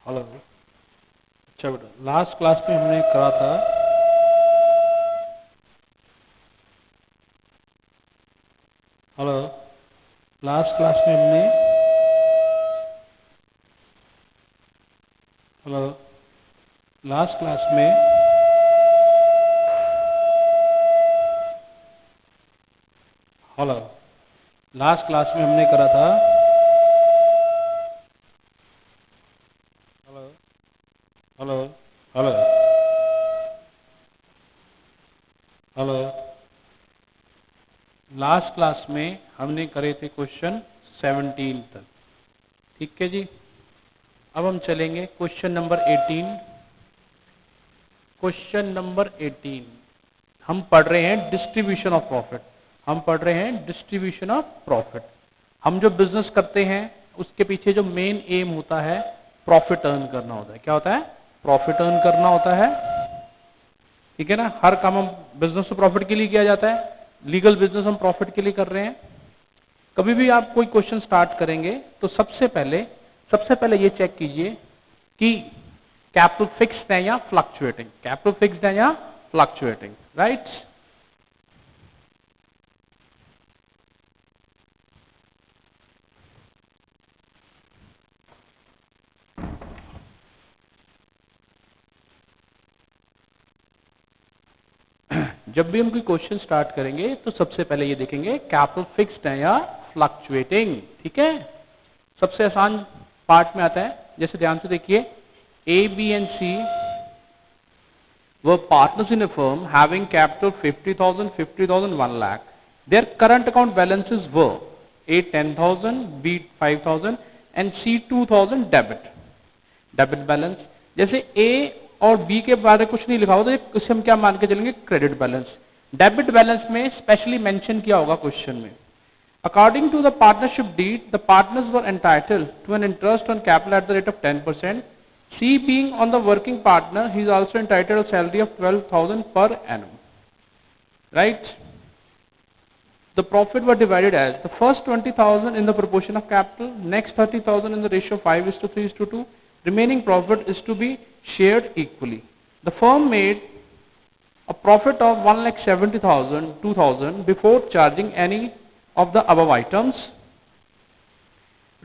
Hello. अच्छा बेटा, last class में हमने करा था हेलो। लास्ट क्लास में हमने हेलो लास्ट क्लास में हेलो लास्ट क्लास में हमने करा था hello hello hello hello last class में हमने करे थे क्वेश्चन 17 तक। ठीक है जी। अब हम चलेंगे क्वेश्चन नंबर 18। क्वेश्चन नंबर 18 हम पढ़ रहे हैं डिस्ट्रीब्यूशन ऑफ प्रॉफिट। हम पढ़ रहे हैं डिस्ट्रीब्यूशन ऑफ प्रॉफिट। हम जो बिजनेस करते हैं उसके पीछे जो मेन एम होता है प्रॉफिट अर्न करना होता है। क्या होता है? प्रॉफिट अर्न करना होता है। ठीक है ना। हर काम हम बिजनेस तो प्रॉफिट के लिए किया जाता है। लीगल बिजनेस हम प्रॉफिट के लिए कर रहे हैं। कभी भी आप कोई क्वेश्चन स्टार्ट करेंगे तो सबसे पहले ये चेक कीजिए कि कैपिटल फिक्स्ड है या फ्लक्चुएटिंग। कैपिटल फिक्स्ड है या फ्लक्चुएटिंग, राइट। जब भी हम कोई क्वेश्चन स्टार्ट करेंगे तो सबसे पहले ये देखेंगे कैपिटल फिक्स्ड है या फ्लक्चुएटिंग। ठीक है। सबसे आसान पार्ट में आता है। जैसे ध्यान से देखिए, A B and C were partners in a firm having capital 50,000, 50,000, 1 lakh. Their current account balances were A 10,000, B 5,000 and C 2,000 debit. Debit balance. जैसे ए और बी के बारे में कुछ नहीं लिखा होगा तो इसे हम क्या मान के चलेंगे? Credit balance. डेबिट बैलेंस में स्पेशली मेंशन किया होगा क्वेश्चन में। According to the partnership deed, the partners were entitled to an interest on capital at the rate of 10%. C being on the working partner, he is also entitled to a salary of 12,000 per annum. Right? The profit were divided as the first 20,000 in the proportion of capital, next 30,000 in the ratio of 5:3:2. Remaining profit is to be shared equally. The firm made a profit of 1,70,000, 2,000 before charging any of the above items.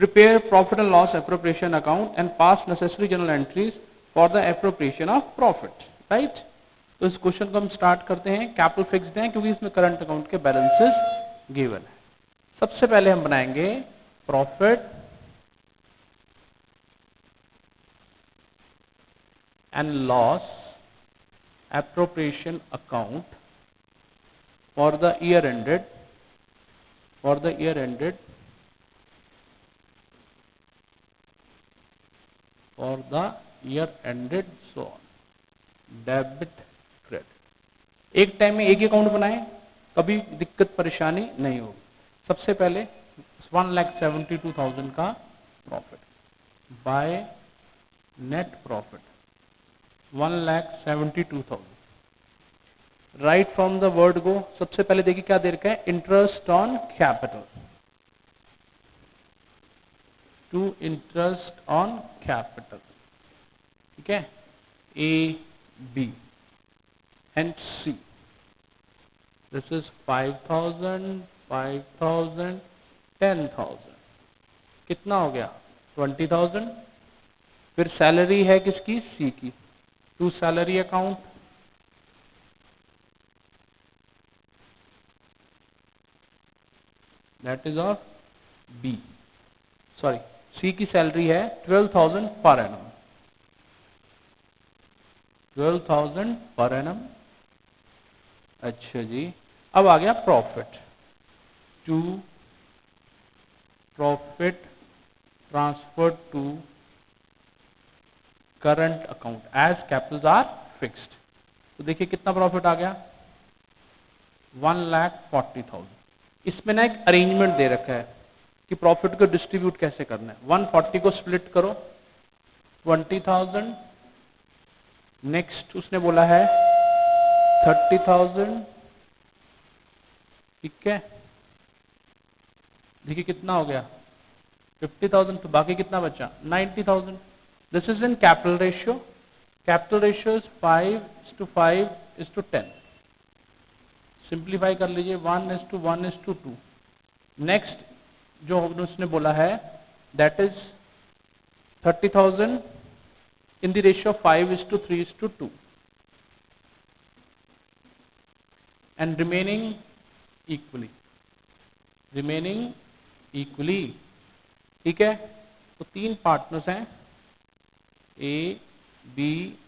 Prepare profit and loss appropriation account and pass necessary journal entries for the appropriation of profit. Right? तो इस question को हम start करते हैं। Capital fixed है क्योंकि इसमें current account के बैलेंसेस गिवन है। सबसे पहले हम बनाएंगे profit and loss appropriation account for the year ended for the year ended so on debit credit. एक टाइम में एक ही अकाउंट बनाएं, कभी दिक्कत परेशानी नहीं होगी। सबसे पहले 1,72,000 का profit by net profit 1,72,000। Right from the word go. सबसे पहले देखिए क्या दे रखा है? Interest on capital to interest on capital. ठीक है। A B and C. This is 5,000, 5,000, 10,000। कितना हो गया? 20,000। फिर सैलरी है किसकी? सी की। To salary account that is of B. Sorry, C की सैलरी है 12,000 पर एनम। 12,000 per annum. अच्छा जी। अब आ गया profit. To profit transfer to current account as capitals are fixed. तो देखिए कितना प्रॉफिट आ गया? 1,40,000। इसमें ना एक अरेंजमेंट दे रखा है कि प्रॉफिट को डिस्ट्रीब्यूट कैसे करना है। 140 को स्प्लिट करो 20,000। नेक्स्ट उसने बोला है 30,000। ठीक है। देखिए कितना हो गया? 50,000। तो बाकी कितना बचा? 90,000। This is in capital ratio. Capital ratio is 5:5:10। Simplify कर लीजिए, 1:1:2। नेक्स्ट जो उसने बोला है that is 30,000 in the ratio of 5:3:2 and remaining equally। ठीक है, तो तीन पार्टनर्स हैं ए बी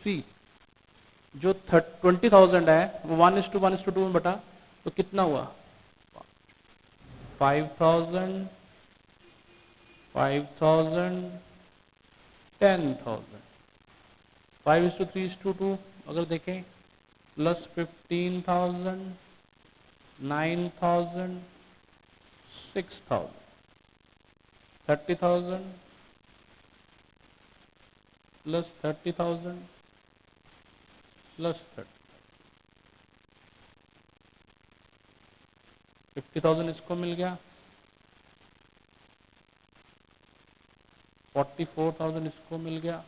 सी। जो 20,000 है वो 1:1:2 में बटा, तो कितना हुआ 5,000 10,000। 5:3:2 अगर देखें, प्लस 15,000 9,000 6,000 30,000 प्लस 30,000 प्लस 50,000 इसको मिल गया, 44,000 इसको मिल गया,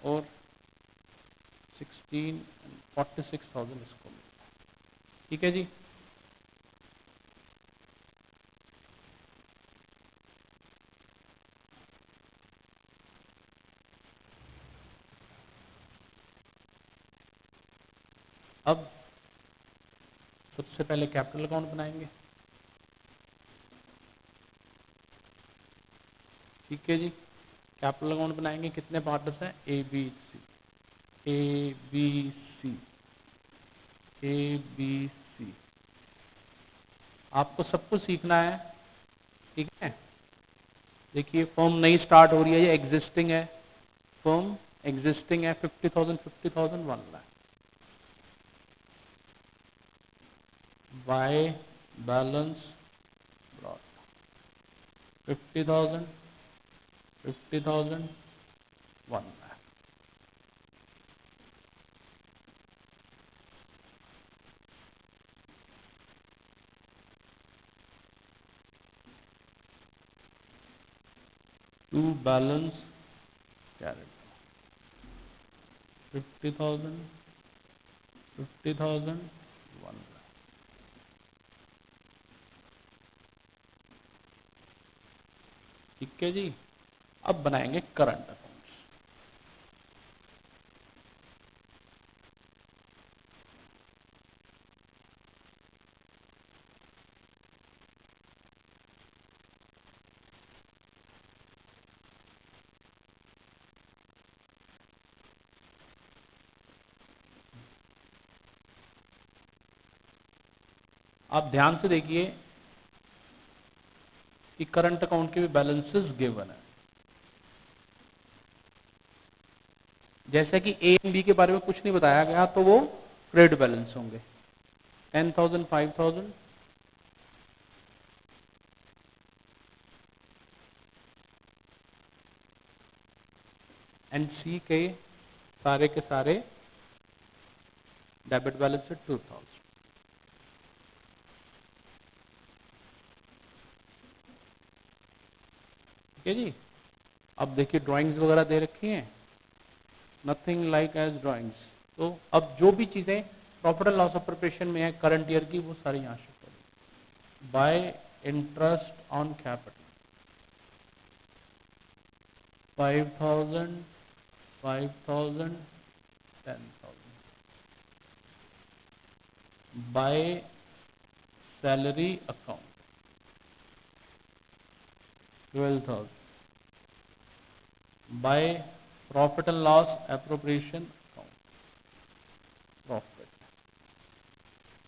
और 46,000 इसको मिल गया। ठीक है जी। अब सबसे पहले कैपिटल अकाउंट बनाएंगे। ठीक है जी, कैपिटल अकाउंट बनाएंगे। कितने पार्टनर्स हैं, ए बी सी। आपको सब कुछ सीखना है। ठीक है, देखिए फर्म नई स्टार्ट हो रही है, ये एग्जिस्टिंग है, फर्म एग्जिस्टिंग है, 50,000 1 lakh. By balance brought 50,000 1 lakh. To balance carried 50,000 1 lakh. ठीक है जी। अब बनाएंगे करंट अकाउंट्स। आप ध्यान से देखिए कि करंट अकाउंट के भी बैलेंसेस गिवन है। जैसे कि ए एंड बी के बारे में कुछ नहीं बताया गया, तो वो क्रेडिट बैलेंस होंगे। 10,000 5,000 एंड सी के सारे डेबिट बैलेंस है 2,000। ठीक है जी। अब देखिए ड्राइंग्स वगैरह दे रखी हैं, नथिंग लाइक एज ड्राइंग्स। तो अब जो भी चीजें profit and loss of preparation में है करंट ईयर की, वो सारी यहां शो करें। Bye interest on capital 5,000 10,000। Bye salary account 12,000। Bye profit and loss appropriation account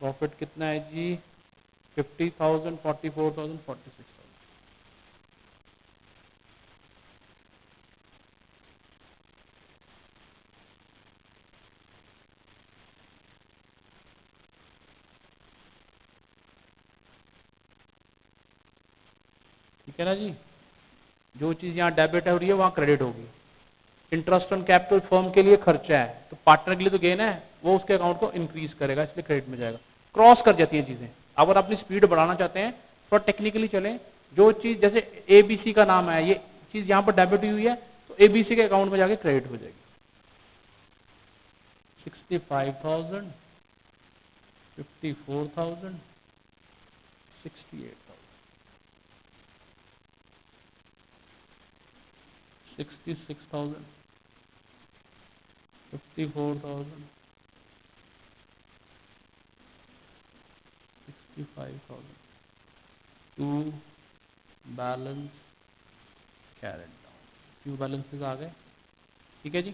profit कितना है जी, 50,000 44,000 46,000। ठीक है ना जी। जो चीज यहाँ डेबिट हो रही है वहां क्रेडिट होगी। इंटरेस्ट ऑन कैपिटल फर्म के लिए खर्चा है, तो पार्टनर के लिए तो गेन है, वो उसके अकाउंट को इंक्रीज करेगा, इसलिए क्रेडिट में जाएगा। क्रॉस कर जाती हैं चीजें। अगर अपनी स्पीड बढ़ाना चाहते हैं, थोड़ा टेक्निकली चलें जो चीज जैसे एबीसी का नाम है, ये चीज यहाँ पर डेबिट हुई है तो एबीसी के अकाउंट में जाके क्रेडिट हो जाएगी। 65,000, 54,000, 68,000, 66,000, 54,000, 65,000 to balance carried down. Few balances आ गए, ठीक है जी,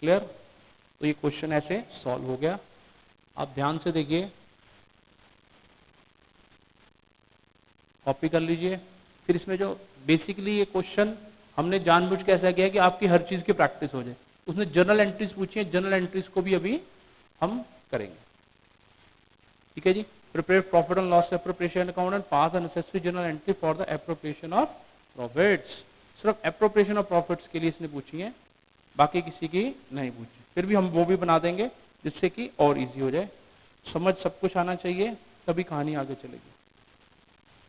क्लियर। तो ये क्वेश्चन ऐसे सॉल्व हो गया। आप ध्यान से देखिए, कॉपी कर लीजिए। फिर इसमें जो बेसिकली ये क्वेश्चन हमने जानबूझ के ऐसा किया कि आपकी हर चीज की प्रैक्टिस हो जाए। उसने जर्नल एंट्रीज पूछी है, जर्नल एंट्रीज को भी अभी हम करेंगे, ठीक है जी। Prepare profit and loss appropriation account and pass the necessary journal entry for the appropriation of profits. सिर्फ एप्रोप्रिएशन ऑफ प्रॉफिट्स के लिए इसने पूछी है, बाकी किसी की नहीं पूछी। फिर भी हम वो भी बना देंगे जिससे कि और इजी हो जाए। समझ सब कुछ आना चाहिए, तभी कहानी आगे चलेगी,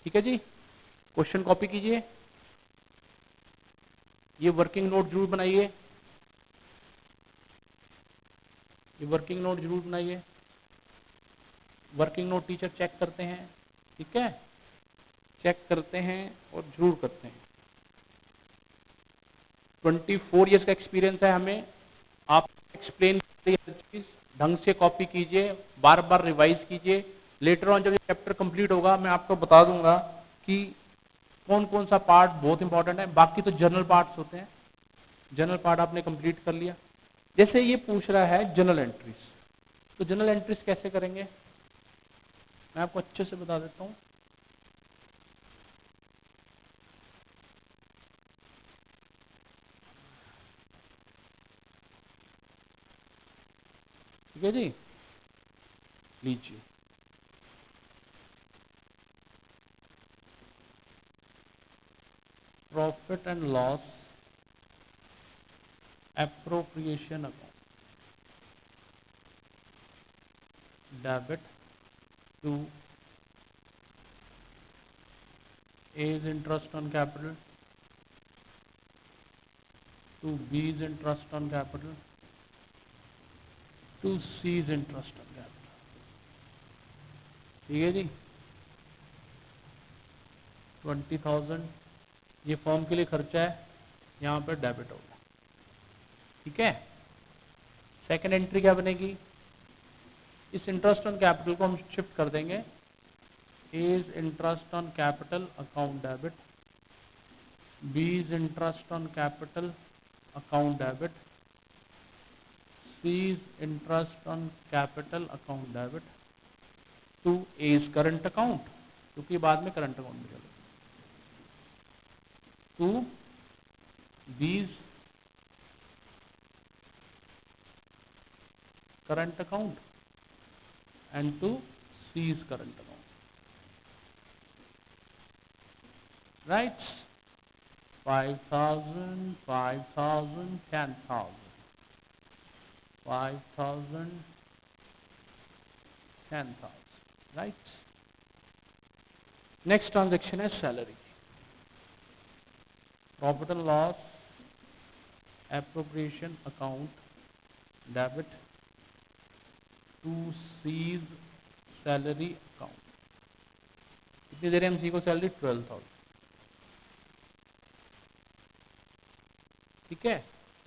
ठीक है जी। क्वेश्चन कॉपी कीजिए, ये वर्किंग नोट जरूर बनाइए, ये वर्किंग नोट जरूर बनाइए। वर्किंग नोट टीचर चेक करते हैं, ठीक है, चेक करते हैं और जरूर करते हैं। 24 इयर्स का एक्सपीरियंस है हमें। आप एक्सप्लेन कीजिए हर चीज, ढंग से कॉपी कीजिए, बार बार रिवाइज कीजिए। लेटर ऑन जब ये चैप्टर कंप्लीट होगा मैं आपको बता दूंगा कि कौन कौन सा पार्ट बहुत इंपॉर्टेंट है। बाकी तो जनरल पार्ट्स होते हैं, जनरल पार्ट आपने कंप्लीट कर लिया। जैसे ये पूछ रहा है जनरल एंट्रीज, तो जनरल एंट्रीज कैसे करेंगे मैं आपको अच्छे से बता देता हूं। ठीक है जी, लीजिए। Profit and loss appropriation account, debit to A's interest on capital, to B's interest on capital, to C's interest on capital, ठीक है जी। 20,000 ये फॉर्म के लिए खर्चा है, यहाँ पर डेबिट होगा, ठीक है। सेकंड एंट्री क्या बनेगी, इस इंटरेस्ट ऑन कैपिटल को हम शिफ्ट कर देंगे A's interest on capital account debit, B's interest on capital account debit, C's interest on capital account debit to A's current account, क्योंकि बाद में करंट अकाउंट में चलेगा, to B's current account and to C's current account, right? 5,000, 5,000, 10,000, 5,000, 10,000, right? Next transaction is salary, profit and loss appropriation account debit to C's salary account। कितनी दे रहे हैं हम सी को सैलरी, 12,000, ठीक है।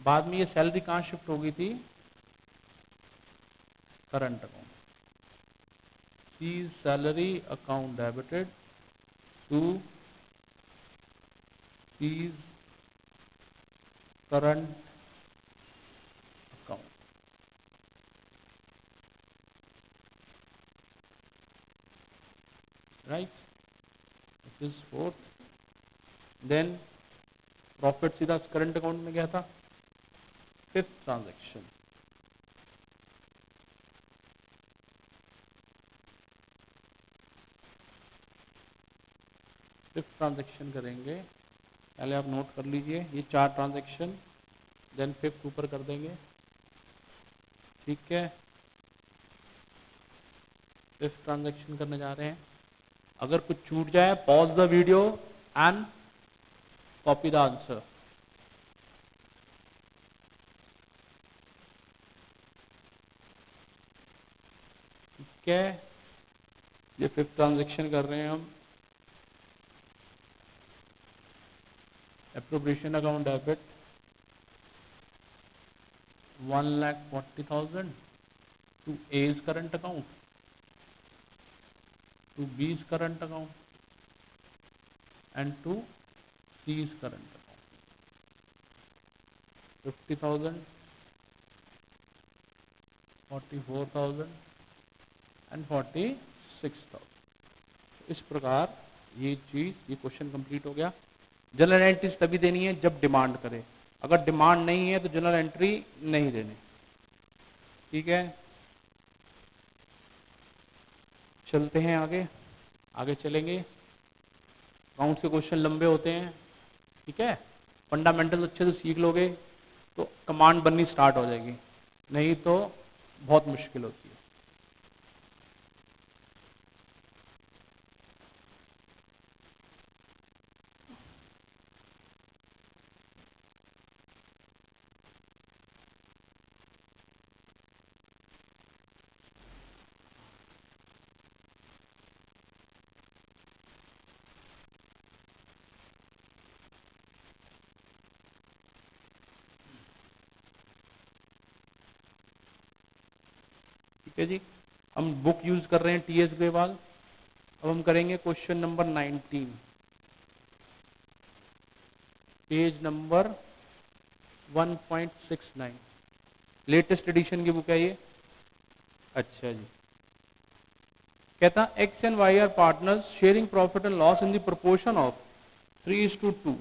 बाद में ये सैलरी कहाँ शिफ्ट हो गई थी, current account, C's salary account debited to C's current account, right? This is fourth। then profit सीधा करंट अकाउंट में गया था। फिफ्थ ट्रांजैक्शन, फिफ्थ ट्रांजैक्शन करेंगे, पहले आप नोट कर लीजिए ये 4 ट्रांजैक्शन, देन फिफ्थ ऊपर कर देंगे, ठीक है। फिफ्थ ट्रांजैक्शन करने जा रहे हैं, अगर कुछ छूट जाए pause the video and copy the answer. ठीक है, ये 5th ट्रांजेक्शन कर रहे हैं हम। Appropriation account debit 1,40,000 to A's current account to B's current account and to C's current account. 50,000, 44,000 and 46,000। इस प्रकार ये क्वेश्चन कंप्लीट हो गया। जनरल एंट्रीज तभी देनी है जब डिमांड करे, अगर डिमांड नहीं है तो जनरल एंट्री नहीं देनी। ठीक है, चलते हैं आगे चलेंगे। अकाउंट्स के क्वेश्चन लंबे होते हैं। ठीक है, फंडामेंटल अच्छे से सीख लोगे तो कमांड बननी स्टार्ट हो जाएगी, नहीं तो बहुत मुश्किल होती है। ठीक है जी, हम बुक यूज कर रहे हैं टीएस ग्रेवाल। अब हम करेंगे question number 19, page number 1.69। Latest edition की बुक है ये। अच्छा जी, कहता X and Y are partners sharing profit and loss in the proportion of 3:2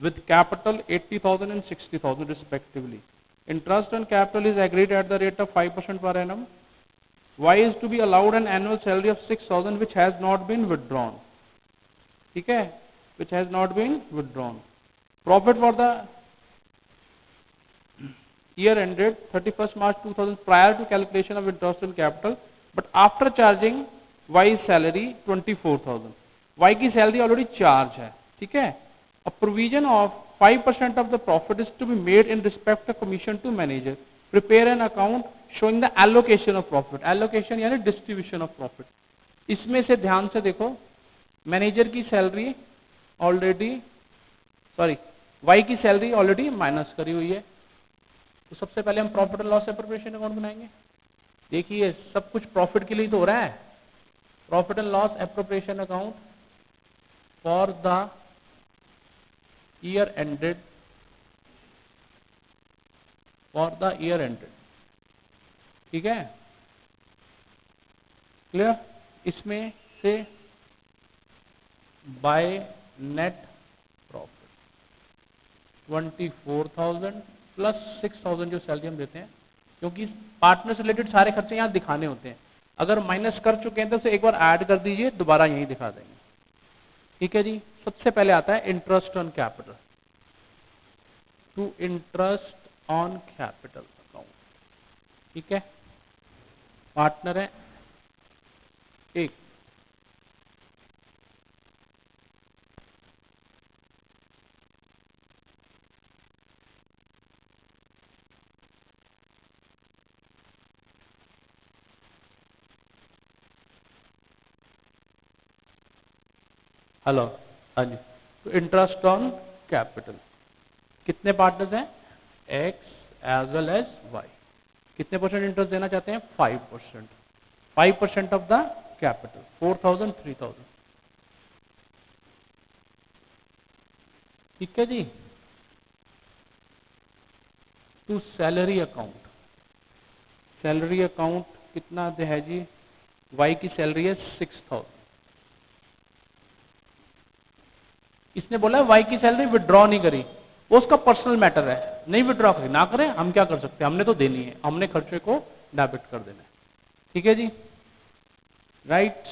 with capital 80,000 and 60,000 respectively. Interest on capital is agreed at the rate of 5% per annum. Y is to be allowed an annual salary of 6,000 which has not been withdrawn. ठीक है, which has not been withdrawn. Profit for the year ended 31st March 2000 prior to calculation of interest on capital, but after charging Y's salary 24,000. Y की salary already charge है। ठीक है, a provision of 5% of the profit is to be made in respect of commission to manager. Prepare an account showing the allocation of profit. Allocation यानी distribution of profit. इसमें से ध्यान से देखो, manager की सैलरी ऑलरेडी वाई की salary already minus करी हुई है। तो सबसे पहले हम profit and loss appropriation account बनाएंगे। देखिए सब कुछ प्रॉफिट के लिए तो हो रहा है। Profit and loss appropriation account for the year ended, ठीक है, क्लियर। इसमें से बाय नेट प्रॉफिट 24,000 प्लस 6,000 जो सैलरी हम देते हैं, क्योंकि पार्टनर से रिलेटेड सारे खर्चे यहाँ दिखाने होते हैं। अगर माइनस कर चुके हैं तो उसे एक बार ऐड कर दीजिए, दोबारा यही दिखा देंगे। ठीक है जी, सबसे पहले आता है interest on capital. To interest on capital account, ठीक है, पार्टनर है एक, हेलो, हाँ जी। तो इंटरेस्ट ऑन कैपिटल कितने पार्टनर्स हैं? X as well as Y. कितने परसेंट इंटरेस्ट देना चाहते हैं? 5%। 5% ऑफ द कैपिटल 4,000 3,000। ठीक है जी। To salary account, salary account कितना है जी? वाई की सैलरी है 6,000। इसने बोला वाई की सैलरी विड्रॉ नहीं करी, वो उसका पर्सनल मैटर है, नहीं विड्रॉ करी, ना करें, हम क्या कर सकते हैं, हमने तो देनी है, हमने खर्चे को डेबिट कर देना है। ठीक है जी, राइट।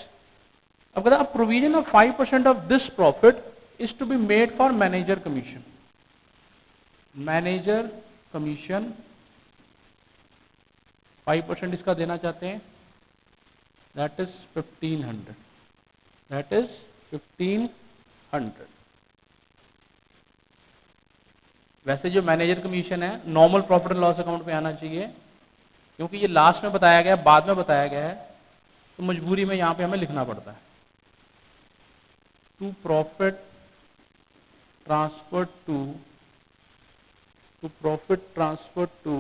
अब कहता है provision of 5% of this profit is to be made for manager commission. Manager commission 5% इसका देना चाहते हैं, दैट इज 1,500, दैट इज 1500। वैसे जो मैनेजर कमीशन है normal profit and loss account में आना चाहिए, क्योंकि ये लास्ट में बताया गया है, बाद में बताया गया है, तो मजबूरी में यहाँ पे हमें लिखना पड़ता है। To profit transfer to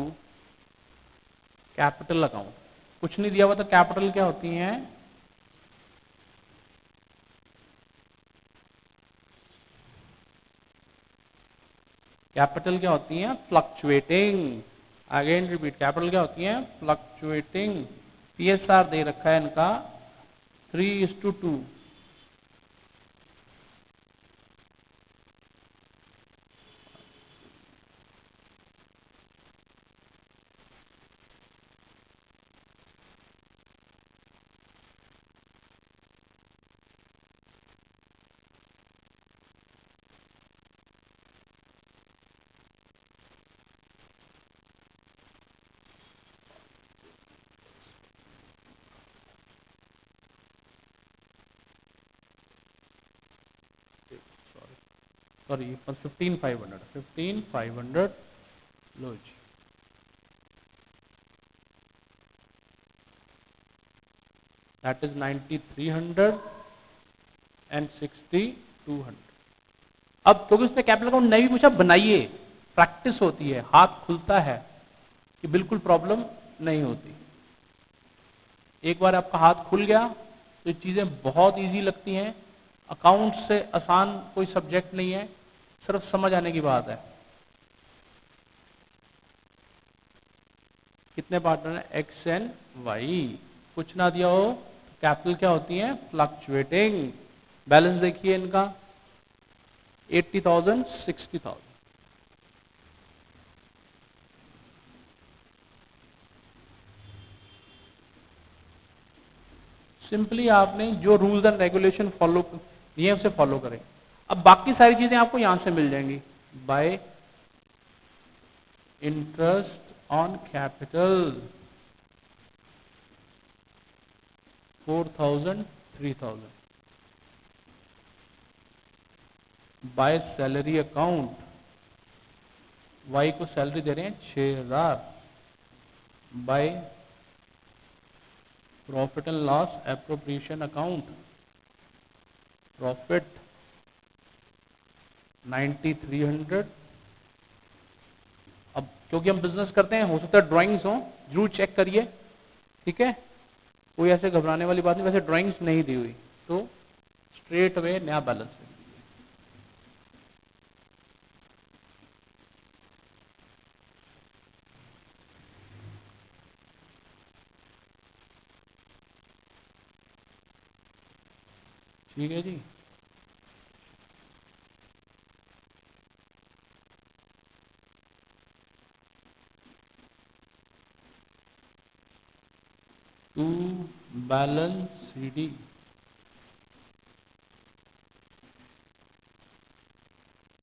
capital account. कुछ नहीं दिया हुआ तो कैपिटल क्या होती है? कैपिटल क्या होती है? फ्लक्चुएटिंग। अगेन रिपीट, कैपिटल क्या होती है? फ्लक्चुएटिंग। पीएसआर दे रखा है इनका 3:2। सॉरी 15,500 लो जी। That is 9,300 and 6,200। अब क्योंकि उसने कैपिटल अकाउंट नहीं पूछा, बनाइए, प्रैक्टिस होती है, हाथ खुलता है कि बिल्कुल प्रॉब्लम नहीं होती। एक बार आपका हाथ खुल गया तो ये चीजें बहुत इजी लगती हैं। अकाउंट से आसान कोई सब्जेक्ट नहीं है, सिर्फ समझ आने की बात है। कितने पार्टनर हैं? X and Y. कुछ ना दिया हो, कैपिटल क्या होती है? फ्लक्चुएटिंग। बैलेंस देखिए इनका 80,000 60,000। सिंपली आपने जो रूल्स एंड रेगुलेशन फॉलो किए उसे फॉलो करें। अब बाकी सारी चीजें आपको यहां से मिल जाएंगी। By interest on capital 4,000 3,000। By salary account, Y को सैलरी दे रहे हैं 6,000। By profit and loss appropriation account, profit 9,300। अब क्योंकि हम बिजनेस करते हैं, हो सकता है ड्राइंग्स हो, जरूर चेक करिए, ठीक है? कोई ऐसे घबराने वाली बात नहीं। वैसे ड्राइंग्स नहीं दी हुई तो स्ट्रेट अवे नया बैलेंस है। ठीक है जी। टू बैलेंस सीडी,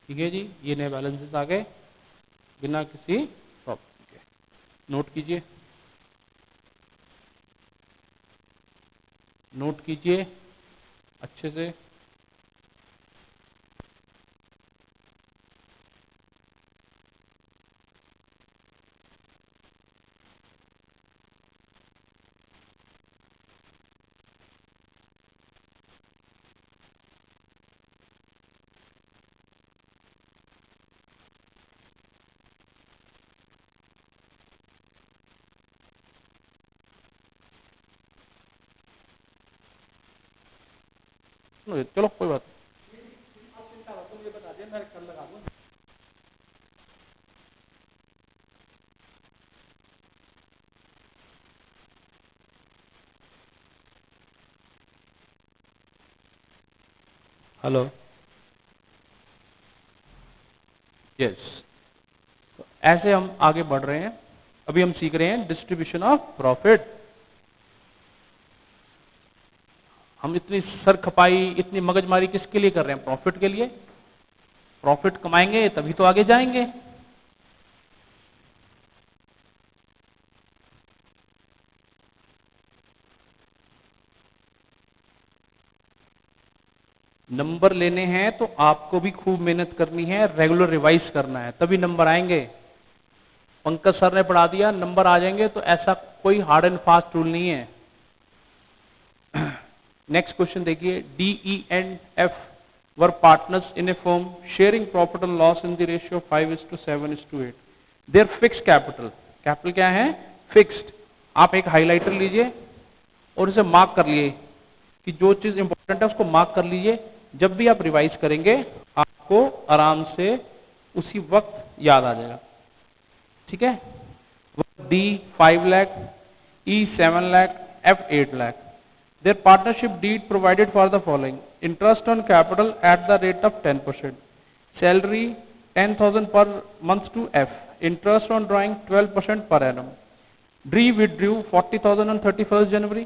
ठीक है जी। ये नए बैलेंसेस आ गए बिना किसी प्रॉब्लम के। नोट कीजिए, नोट कीजिए अच्छे से। चलो कोई बात नहीं, ये बता दिया, मैं कल लगा दूँ। Hello, yes. तो ऐसे हम आगे बढ़ रहे हैं। अभी हम सीख रहे हैं डिस्ट्रीब्यूशन ऑफ प्रॉफिट। हम इतनी सर खपाई, इतनी मगजमारी किसके लिए कर रहे हैं? प्रॉफिट के लिए। प्रॉफिट कमाएंगे तभी तो आगे जाएंगे। नंबर लेने हैं तो आपको भी खूब मेहनत करनी है, रेगुलर रिवाइज करना है, तभी नंबर आएंगे। पंकज सर ने पढ़ा दिया, नंबर आ जाएंगे, तो ऐसा कोई हार्ड एंड फास्ट रूल नहीं है। नेक्स्ट क्वेश्चन देखिए, D E and F were partners in a firm sharing profit and loss in the ratio 5:7:8। Their fix capital, capital क्या है? फिक्स्ड। आप एक हाइलाइटर लीजिए और इसे मार्क कर लिए कि जो चीज इंपॉर्टेंट है उसको मार्क कर लीजिए। जब भी आप रिवाइज करेंगे आपको आराम से उसी वक्त याद आ जाएगा। ठीक है? D 5 lakh, E 7 lakh, F 8 lakh. Their partnership deed provided for the following: interest on capital at the rate of 10%, salary 10,000 per month to F, interest on drawing 12% per annum. D withdrew 40,000 on 31st January,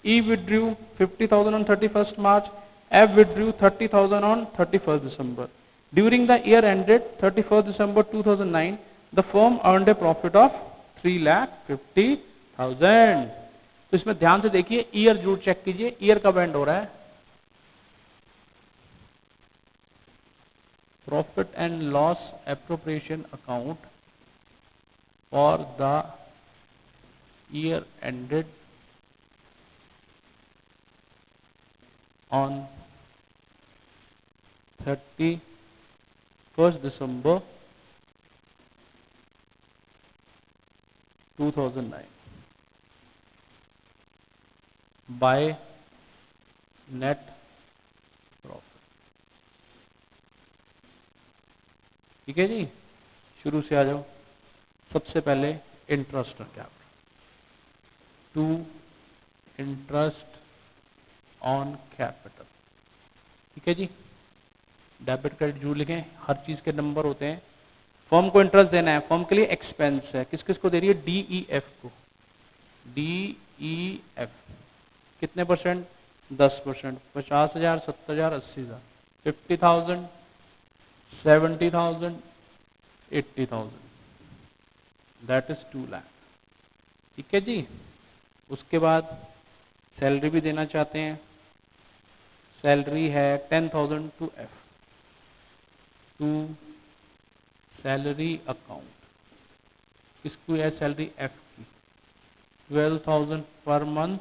E withdrew 50,000 on 31st March, F withdrew 30,000 on 31st December. During the year ended 31st December 2009, the firm earned a profit of 3,50,000. तो इसमें ध्यान से देखिए, year जरूर check कीजिए, year कब and हो रहा है। Profit and loss appropriation account for the year ended on 31st December 2009 by net profit. ठीक है जी, शुरू से आ जाओ। सबसे पहले interest on capital, to interest on capital. ठीक है जी, डेबिट क्रेडिट जरूर लिखें, हर चीज के नंबर होते हैं। फर्म को इंटरेस्ट देना है, फर्म के लिए एक्सपेंस है, किस किस को दे रही है? डीईएफ को। डीईएफ कितने परसेंट? 10%। 50,000, 70,000, 80,000, 50,000, 70,000, 80,000, that is 2 lakh. ठीक है जी, उसके बाद सैलरी भी देना चाहते हैं, सैलरी है 10,000 to F, to salary account. किसको है सैलरी? एफ की। 12,000 per month,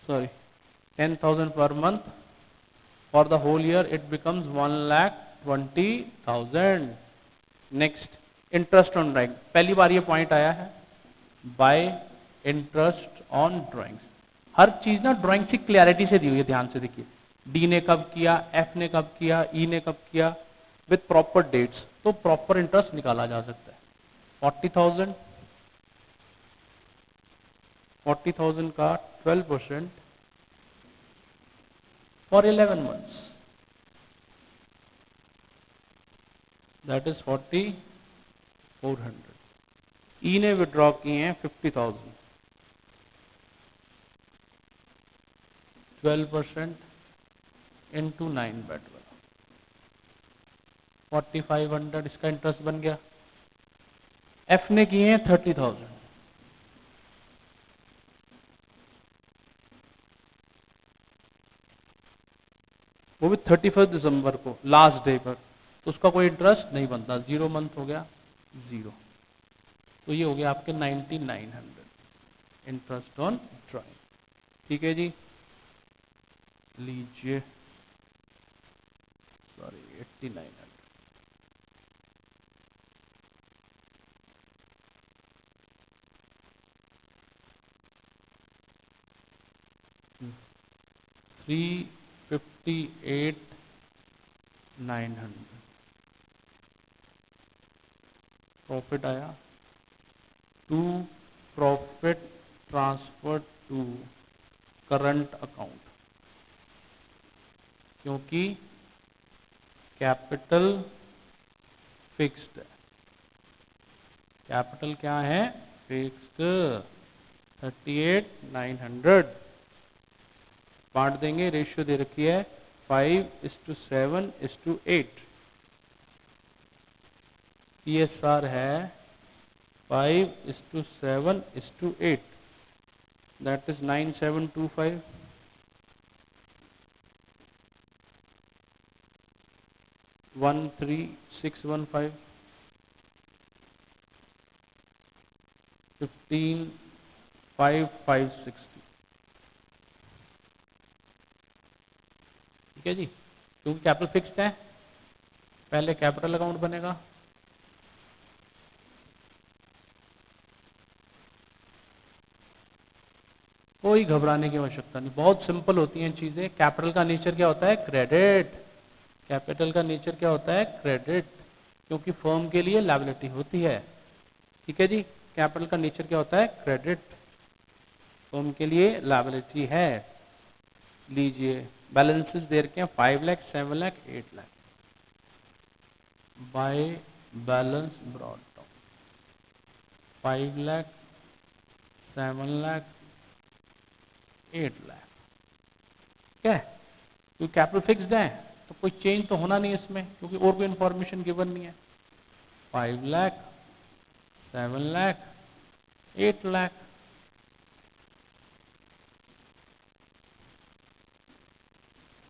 sorry 10,000 per month. For the whole year it becomes 1,20,000. Next, interest on drawing। पहली बार ये पॉइंट आया है, बाय इंटरेस्ट ऑन ड्राइंग्स। हर चीज ना ड्राइंग से क्लैरिटी से दी हुई है, ध्यान से देखिए। डी ने कब किया, एफ ने कब किया, ई ने कब किया, विथ प्रॉपर डेट्स, तो प्रॉपर इंटरेस्ट निकाला जा सकता है। 40,000 का 12% for 11 months, that is 4,400। ई ने विड्रॉ किए हैं 50,000, 12% इंटू 9 बैट वाला 4,500, इसका इंटरेस्ट बन गया। एफ ने किए हैं 30,000, वो भी 31st दिसंबर को, लास्ट डे पर, तो उसका कोई इंटरेस्ट नहीं बनता, 0 मंथ हो गया, 0। तो ये हो गया आपके 9,900 इंटरेस्ट ऑन ड्राइंग। ठीक है जी, लीजिए, सॉरी 8,900। थ्री 58,900 प्रॉफिट आया। To profit transfer to current account, क्योंकि कैपिटल फिक्स्ड है। कैपिटल क्या है? फिक्स्ड। 38,900 बांट देंगे, रेशियो दे रखी है 5:7:8। PSR है 5:7:8, दैट इज 9,725। 13,615, 15,560। ठीक है जी, क्योंकि कैपिटल फिक्स्ड है, पहले कैपिटल अकाउंट बनेगा। कोई घबराने की आवश्यकता नहीं, बहुत सिंपल होती हैं चीजें। कैपिटल का नेचर क्या होता है? क्रेडिट। कैपिटल का नेचर क्या होता है? क्रेडिट, क्योंकि फर्म के लिए लायबिलिटी होती है। ठीक है जी, कैपिटल का नेचर क्या होता है? क्रेडिट, फर्म के लिए लायबिलिटी है। लीजिए बैलेंसेस दे रखे हैं 5 lakh, 7 lakh, 8 lakh. By balance brought down 5 lakh, 7 lakh, 8 lakh. ठीक है, क्योंकि कैपिटल फिक्स्ड है तो कोई चेंज तो होना नहीं इसमें, क्योंकि और कोई इंफॉर्मेशन गिवन नहीं है। 5 lakh, 7 lakh, 8 lakh.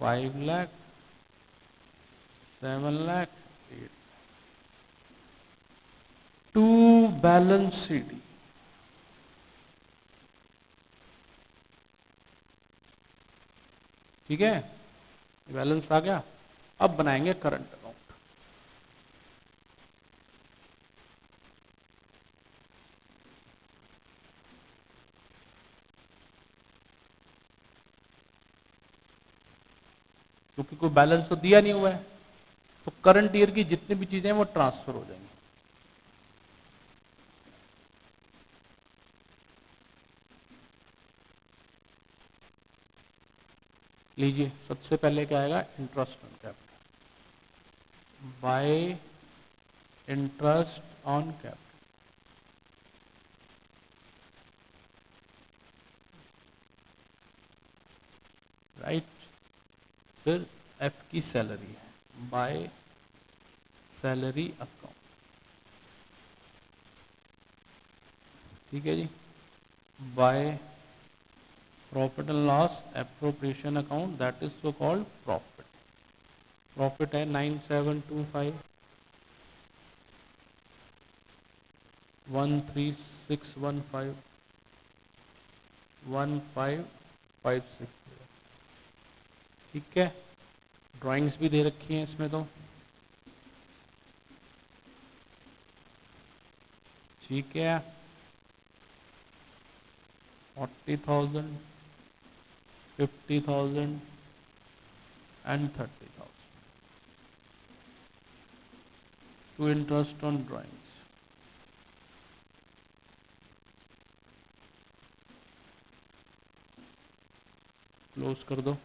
5 lakh, 7 lakh, 8। To balance CD. ठीक है, बैलेंस आ गया। अब बनाएंगे करंट अकाउंट। क्योंकि कोई बैलेंस तो दिया नहीं हुआ है, तो करंट ईयर की जितनी भी चीजें हैं वो ट्रांसफर हो जाएंगी। लीजिए सबसे पहले क्या आएगा? Interest on capital. By interest on capital, right. फिर एफ की सैलरी है, बाय सैलरी अकाउंट। ठीक है जी, by profit and loss appropriation account, that is so called profit. Profit है 9725, 13615, 15560। ठीक है, ड्राइंग्स भी दे रखी हैं इसमें तो। ठीक है, 40,000, 50,000 and 30,000 to interest on drawings। Close कर दो।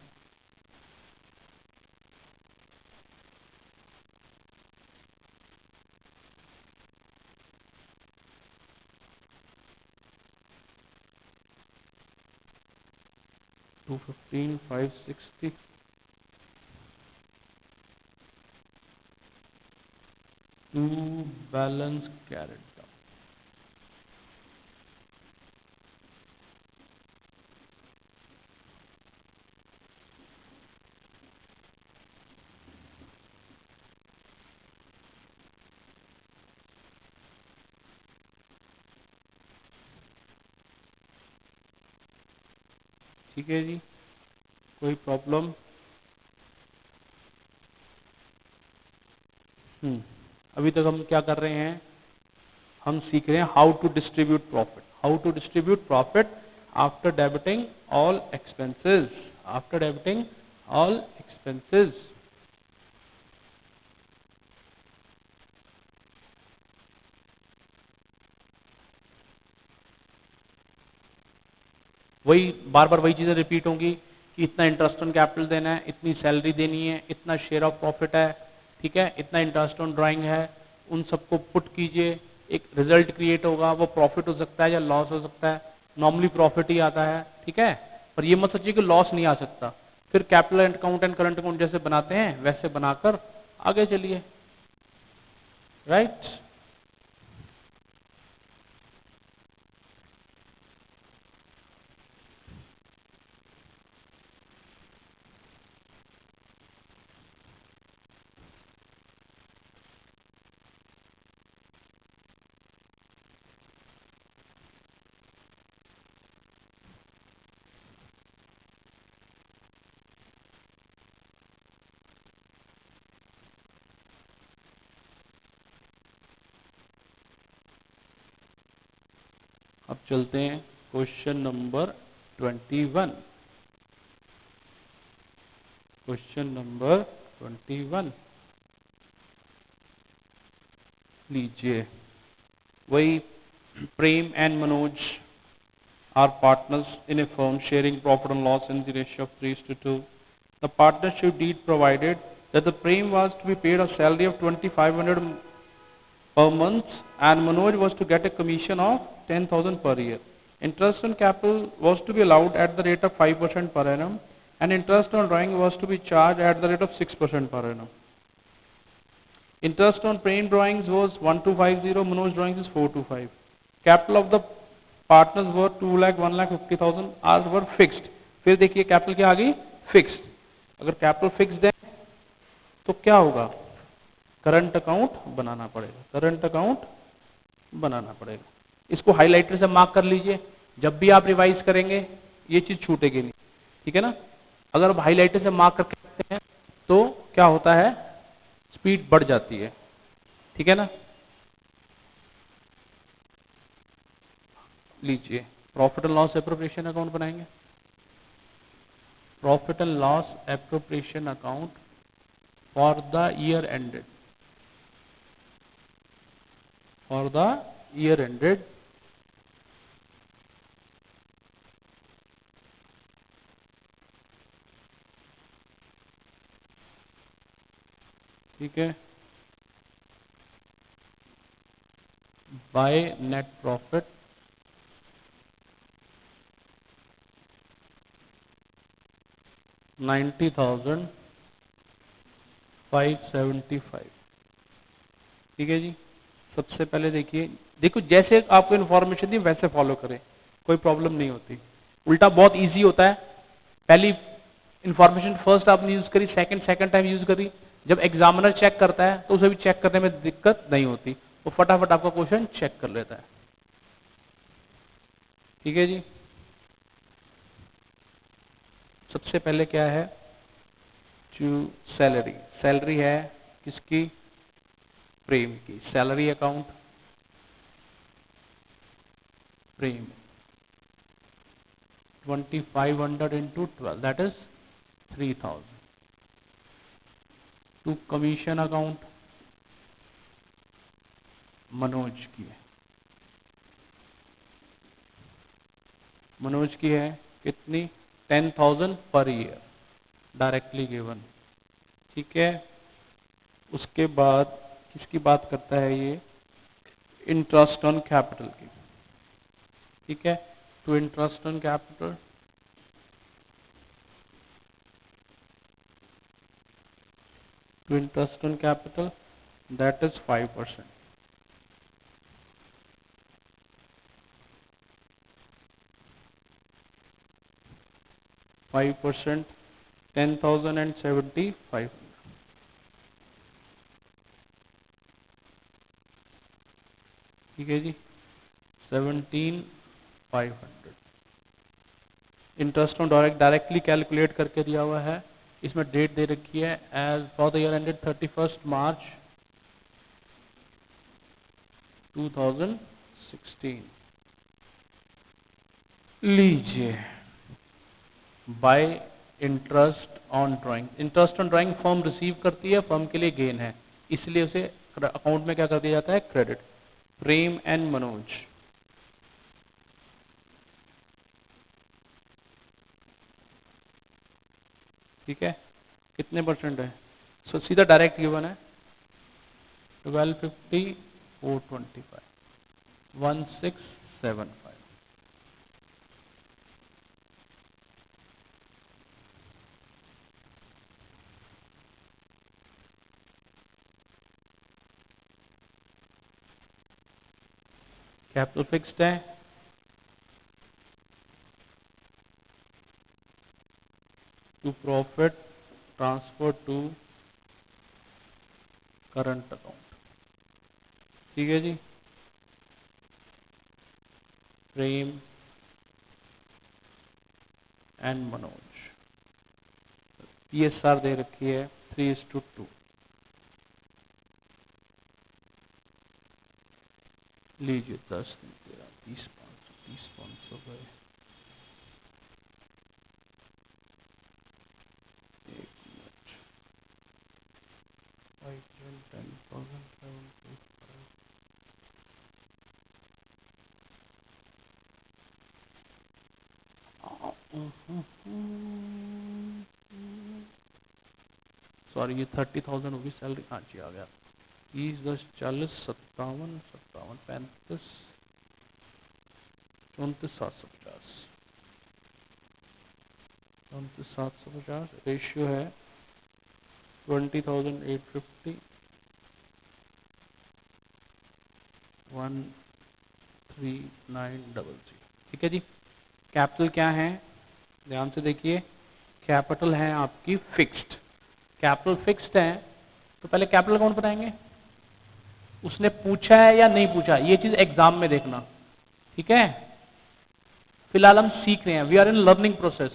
To 15,560, to balance carried down. ठीक है जी, कोई प्रॉब्लम? अभी तक हम क्या कर रहे हैं? हम सीख रहे हैं how to distribute profit. How to distribute profit after debiting all expenses. After debiting all expenses. वही बार बार वही चीजें रिपीट होंगी कि इतना इंटरेस्ट ऑन कैपिटल देना है, इतनी सैलरी देनी है, इतना शेयर ऑफ प्रॉफिट है, ठीक है, इतना इंटरेस्ट ऑन ड्राइंग है। उन सबको पुट कीजिए, एक रिजल्ट क्रिएट होगा। वो प्रॉफिट हो सकता है या लॉस हो सकता है, नॉर्मली प्रॉफिट ही आता है। ठीक है, पर ये मत सोचिए कि लॉस नहीं आ सकता। फिर capital account and current account जैसे बनाते हैं वैसे बनाकर आगे चलिए, राइट। अब चलते हैं क्वेश्चन नंबर 21। क्वेश्चन नंबर 21 लीजिए। वही Prem and Manoj are partners in a firm sharing profit and loss in the ratio of 3:2. The partnership deed provided that the Prem was to be paid a salary of 2,500 per month and Manoj was to get a commission of 10,000 per year. Interest on capital was to be allowed at the rate of 5% per annum and interest on drawing was to be charged at the rate of 6% per annum. Interest on Prem drawings was 1,250, Manoj drawings is 425. Capital of the partners were 2,01,50,000 are were fixed. फिर देखिए capital क्या आ गई, fixed. अगर capital fixed है तो क्या होगा, current account बनाना पड़ेगा, करंट अकाउंट बनाना पड़ेगा। इसको हाइलाइटर से मार्क कर लीजिए, जब भी आप रिवाइज करेंगे ये चीज छूटेगी नहीं, ठीक है ना। अगर आप हाइलाइटर से मार्क करके रखते हैं तो क्या होता है, स्पीड बढ़ जाती है, ठीक है ना। लीजिए profit and loss appropriation account बनाएंगे। Profit and loss appropriation account for the year ended, for the year ended ठीक है, बाय नेट प्रॉफिट $90,575, ठीक है जी। सबसे पहले देखिए, देखो जैसे आपको इन्फॉर्मेशन दी वैसे फॉलो करें, कोई प्रॉब्लम नहीं होती। उल्टा बहुत इजी होता है, पहली इन्फॉर्मेशन फर्स्ट आपने यूज करी, सेकंड टाइम यूज करी, जब एग्जामिनर चेक करता है तो उसे भी चेक करने में दिक्कत नहीं होती, वो फटाफट आपका क्वेश्चन चेक कर लेता है, ठीक है जी। सबसे पहले क्या है, जो सैलरी, सैलरी है किसकी, प्रेम की, salary account Prem 2500 into 12 that is 3,000 to commission account Manoj की है, मनोज की है कितनी, 10,000 पर ईयर डायरेक्टली गिवन, ठीक है। उसके बाद किसकी बात करता है ये, इंटरेस्ट ऑन कैपिटल की, ठीक है। To interest on capital to interest on capital that is 5%, 5% 10,075, ठीक है जी, 17,500। इंटरेस्ट ऑन डायरेक्टली कैलकुलेट करके दिया हुआ है, इसमें डेट दे रखी है as for the year ended 31 March 2016। लीजिए by interest on drawing, interest on drawing firm receive करती है, फर्म के लिए गेन है, इसलिए उसे अकाउंट में क्या कर दिया जाता है, क्रेडिट। प्रेम एंड मनोज, ठीक है, कितने परसेंट है, सो सीधा डायरेक्ट गिवन है 1250 425 1675, कैपिटल फिक्स्ड है, to profit transfer to current account, ठीक है जी। प्रेम एंड मनोज, PSR दे रखी है 3:2, लीजिए 10 13 20 5 30,500 गए, 1 मिनट, 510,075। सॉरी, ये 30,000 होगी सैलरी। हाँ जी, आ गया। 30, 10, 40, 57, 57, 35, 34,750, 34,750। रेशियो है 20,850, 13900। ठीक है जी। कैपिटल क्या है, ध्यान से देखिए। कैपिटल है आपकी फिक्स्ड। कैपिटल फिक्स्ड है तो पहले कैपिटल अकाउंट बनाएंगे। उसने पूछा है या नहीं पूछा, ये चीज एग्जाम में देखना। ठीक है, फिलहाल हम सीख रहे हैं, we are in learning process.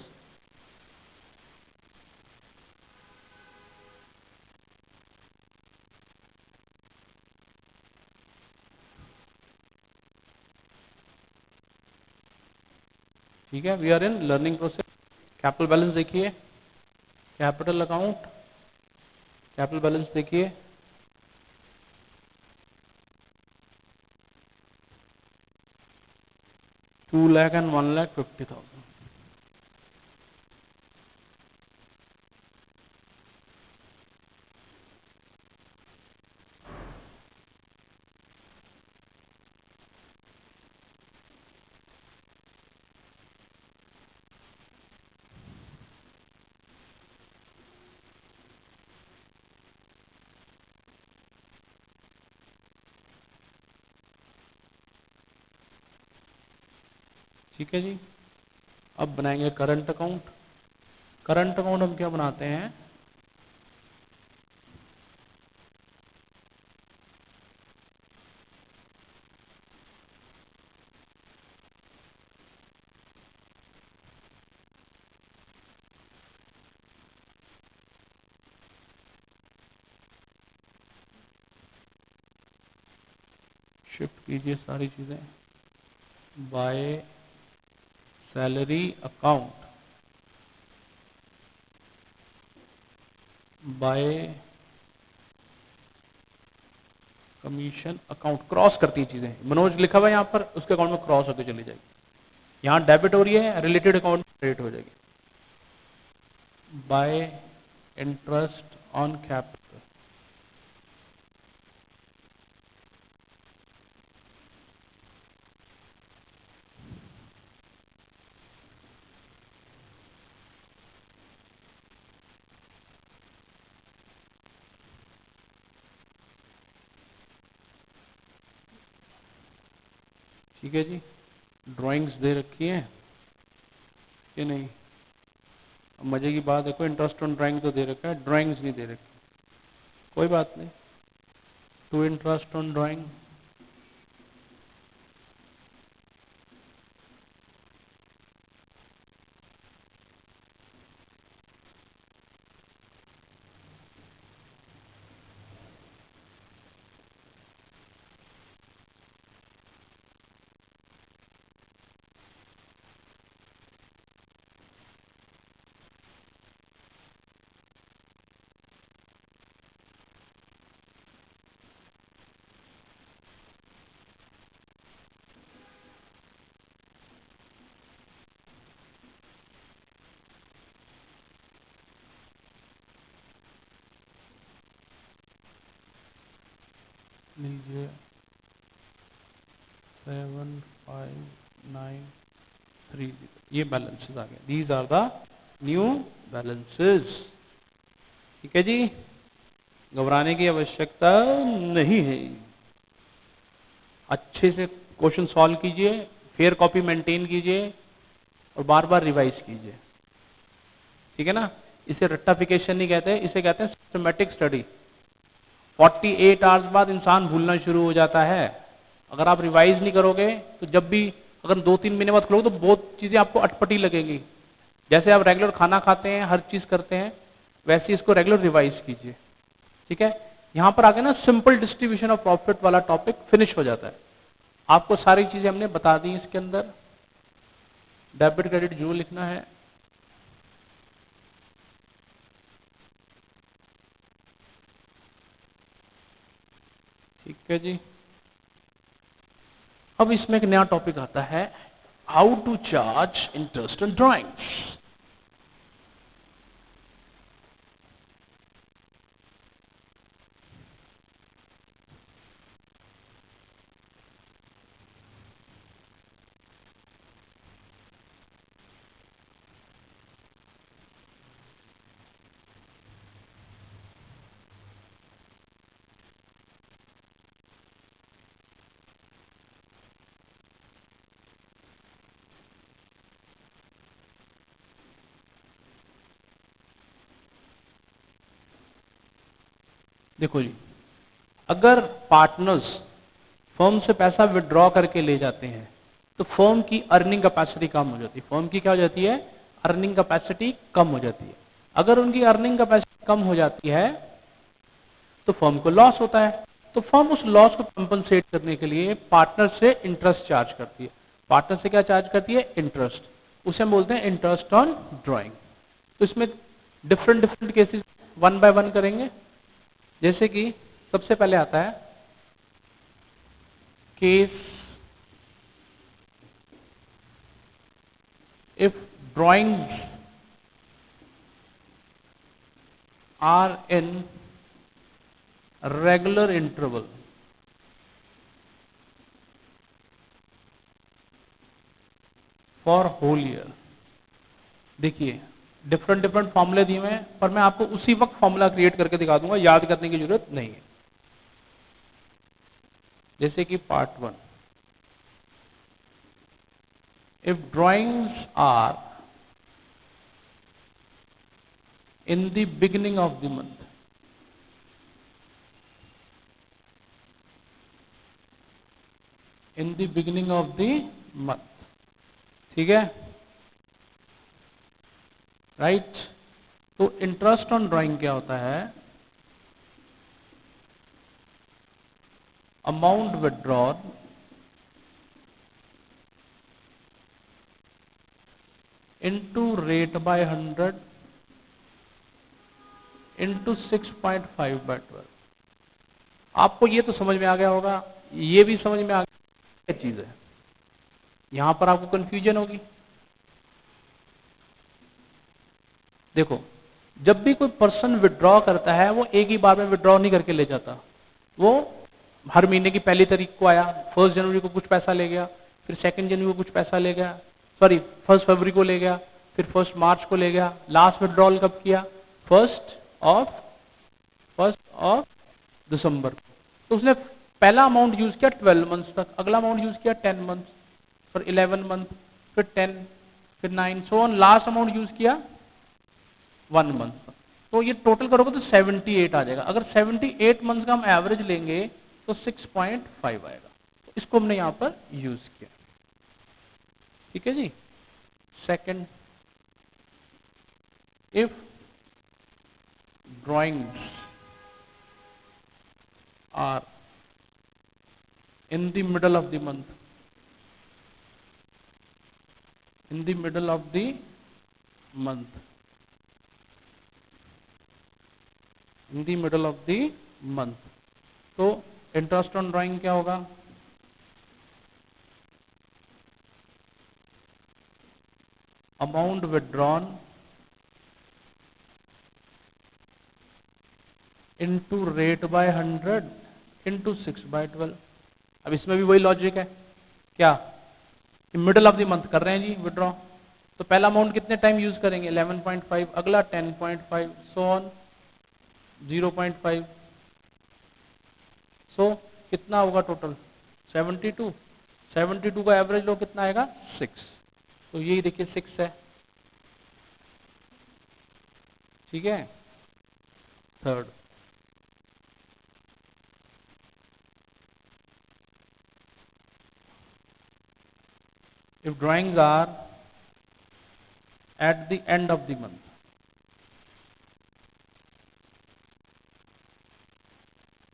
ठीक है, we are in learning process. Capital balance देखिए, कैपिटल अकाउंट, कैपिटल बैलेंस देखिए। ₹2,00,000 and ₹1,50,000। ठीक है जी। अब बनाएंगे करंट अकाउंट। करंट अकाउंट हम क्या बनाते हैं, शिफ्ट कीजिए सारी चीजें। Bye salary account, bye commission account. Cross करती है चीजें, मनोज लिखा हुआ है यहाँ पर, उसके अकाउंट में क्रॉस होकर चली जाएगी। यहाँ डेबिट हो रही है, रिलेटेड अकाउंट में क्रेडिट हो जाएगी। बाय इंटरेस्ट ऑन कैपिटल, ठीक है जी। ड्राइंग्स दे रखी है कि नहीं, अब मजे की बात देखो, इंटरेस्ट ऑन ड्राइंग तो दे रखा है, ड्राइंग्स नहीं दे रखी। कोई बात नहीं, टू इंटरेस्ट ऑन ड्राइंग। लीजिए 75,930, ये बैलेंसेस आ गए। These are the new balances. ठीक है जी, घबराने की आवश्यकता नहीं है। अच्छे से क्वेश्चन सॉल्व कीजिए, फेयर कॉपी मेंटेन कीजिए और बार बार रिवाइज कीजिए। ठीक है ना, इसे रट्टाफिकेशन नहीं कहते, इसे कहते हैं सिस्टमेटिक स्टडी। 48 आवर्स बाद इंसान भूलना शुरू हो जाता है। अगर आप रिवाइज नहीं करोगे तो जब भी, अगर 2-3 महीने बाद करोगे तो बहुत चीजें आपको अटपटी लगेंगी। जैसे आप रेगुलर खाना खाते हैं, हर चीज करते हैं, वैसे इसको रेगुलर रिवाइज कीजिए। ठीक है, यहां पर आगे ना सिंपल डिस्ट्रीब्यूशन ऑफ प्रॉफिट वाला टॉपिक फिनिश हो जाता है। आपको सारी चीजें हमने बता दी इसके अंदर। डेबिट क्रेडिट जो लिखना है, ठीक है जी। अब इसमें एक नया टॉपिक आता है, how to charge interest on drawings. देखो जी, अगर पार्टनर्स फर्म से पैसा विड्रॉ करके ले जाते हैं तो फर्म की अर्निंग कैपेसिटी कम हो जाती है। फर्म की क्या हो जाती है? अर्निंग कैपेसिटी कम हो जाती है। अगर उनकी अर्निंग कैपेसिटी कम हो जाती है तो फर्म को लॉस होता है। तो फर्म उस लॉस को कंपनसेट करने के लिए पार्टनर से इंटरेस्ट चार्ज करती है। पार्टनर से क्या चार्ज करती है? इंटरेस्ट। उसे हम बोलते हैं इंटरेस्ट ऑन ड्राइंग। तो इसमें different different cases one by one करेंगे। जैसे कि सबसे पहले आता है case if drawings are in regular interval for whole year. देखिए, डिफरेंट डिफरेंट फॉर्मूले दिए हुए हैं, पर मैं आपको उसी वक्त फॉर्मूला क्रिएट करके दिखा दूंगा, याद करने की जरूरत नहीं है। जैसे कि part 1, if drawings are in the beginning of the month, in the beginning of the month, ठीक है, राइट। तो इंटरेस्ट ऑन ड्राइंग क्या होता है? Amount withdrawn into rate by 100 into 6.5 by 12। आपको ये तो समझ में आ गया होगा, ये भी समझ में आ गया क्या चीज है। यहां पर आपको कंफ्यूजन होगी। देखो, जब भी कोई पर्सन विड्रॉ करता है वो एक ही बार में विड्रॉ नहीं करके ले जाता। वो हर महीने की पहली तारीख को आया, 1 जनवरी को कुछ पैसा ले गया, फिर 2 जनवरी को कुछ पैसा ले गया, सॉरी 1 फरवरी को ले गया, फिर 1 मार्च को ले गया। लास्ट विड्रॉल कब किया? फर्स्ट ऑफ दिसंबर को। तो उसने पहला अमाउंट यूज किया 12 मंथ्स तक, अगला अमाउंट यूज किया 10 मंथ्स, फिर 11 मंथ, फिर 10, फिर 9, so on. Last amount use किया 1 मंथ। तो ये टोटल करोगे तो 78 आ जाएगा। अगर 78 मंथ्स का हम एवरेज लेंगे तो 6.5 आएगा। तो इसको हमने यहां पर यूज किया, ठीक है जी। Second, if drawings are in the middle of the month, in the middle of the month, in the middle of the month, तो इंटरेस्ट ऑन ड्राइंग क्या होगा? Amount withdrawn into rate by 100 into 6/12। अब इसमें भी वही logic है, क्या middle of the month कर रहे हैं जी विड्रॉ, तो पहला अमाउंट कितने टाइम यूज करेंगे? 11.5, अगला 10.5, सो ऑन 0.5। सो कितना होगा टोटल? 72। 72 का एवरेज लो कितना आएगा? 6। तो यही देखिए 6 है, ठीक है। Third, if drawings are at the end of the month,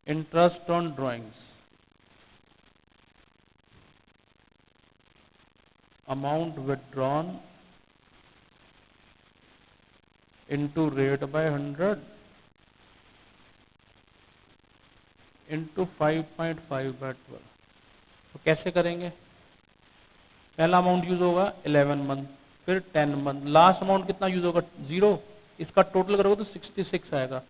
interest on drawings amount withdrawn into rate by 100 into 5.5 by 12। तो कैसे करेंगे? पहला अमाउंट यूज होगा 11 मंथ, फिर 10 मंथ, लास्ट अमाउंट कितना यूज होगा 0। इसका टोटल करोगे तो 66 आएगा।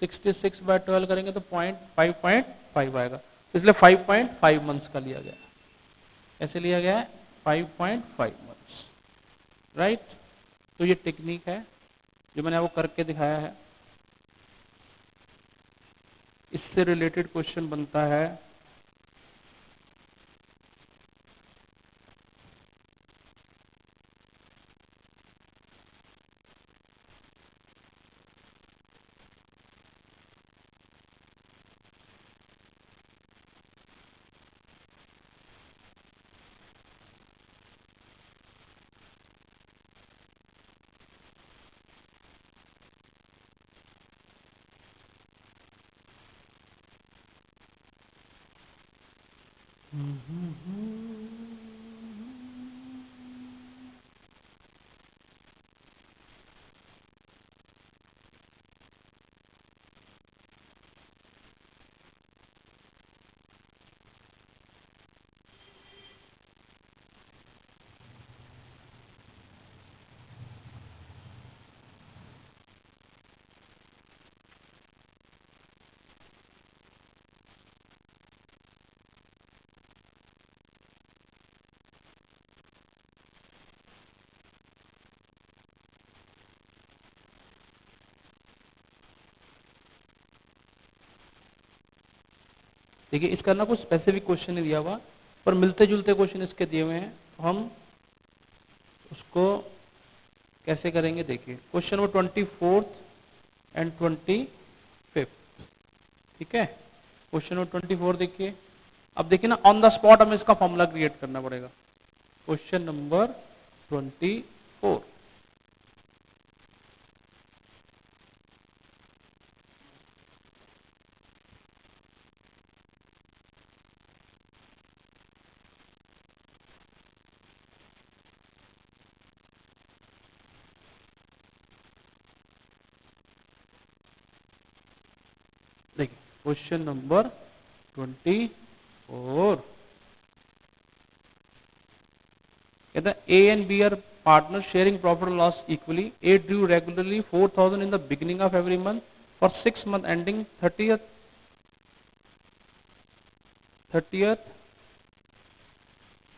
66 बाय 12 करेंगे तो 5.5 आएगा, इसलिए 5.5 मंथ्स का लिया गया। ऐसे लिया गया है 5.5 मंथ्स, राइट। तो ये टेक्निक है जो मैंने आपको करके दिखाया है। इससे रिलेटेड क्वेश्चन बनता है देखिए इसका ना कुछ स्पेसिफिक क्वेश्चन नहीं दिया हुआ, पर मिलते जुलते क्वेश्चन इसके दिए हुए हैं, तो हम उसको कैसे करेंगे देखिए। क्वेश्चन नंबर 24 एंड 25, ठीक है। क्वेश्चन नंबर 24 देखिए। अब देखिए ना ऑन द स्पॉट हमें इसका फॉर्मूला क्रिएट करना पड़ेगा। क्वेश्चन नंबर 24, देखिए क्वेश्चन नंबर 24 कहता है A and B are partner sharing profit loss equally. A drew regularly 4,000 in the beginning of every month for 6 month ending 30th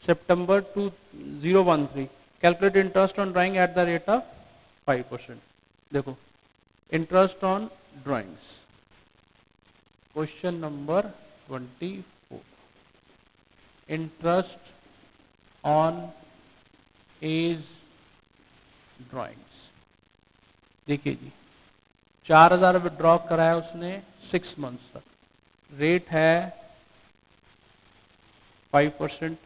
September 2013। Calculate interest on drawing at the rate of 5%। देखो interest on drawings, question number 24, interest on as drawings. देखिए जी 4,000 withdraw कराया उसने 6 months तक, rate है 5%,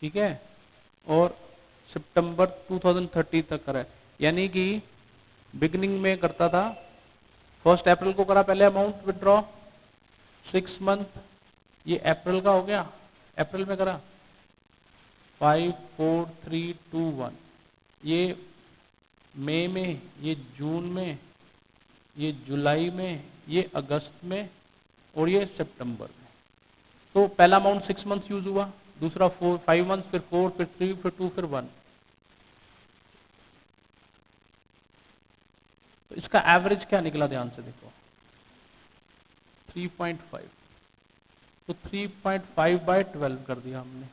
ठीक है, और सितंबर 2030 तक करा है। यानी कि बिगनिंग में करता था 1 अप्रैल को करा पहले अमाउंट विड्रॉ 6 मंथ, ये अप्रैल का हो गया, अप्रैल में करा 5 4 3 2 1, ये मई में, ये जून में, ये जुलाई में, ये अगस्त में और ये सितंबर में। तो पहला अमाउंट 6 मंथ्स यूज हुआ, दूसरा 5 मंथ्स, फिर 4, फिर 3, फिर 2, फिर 1। तो इसका एवरेज क्या निकला ध्यान से देखो 3.5। तो 3.5 बाय 12 कर दिया हमने।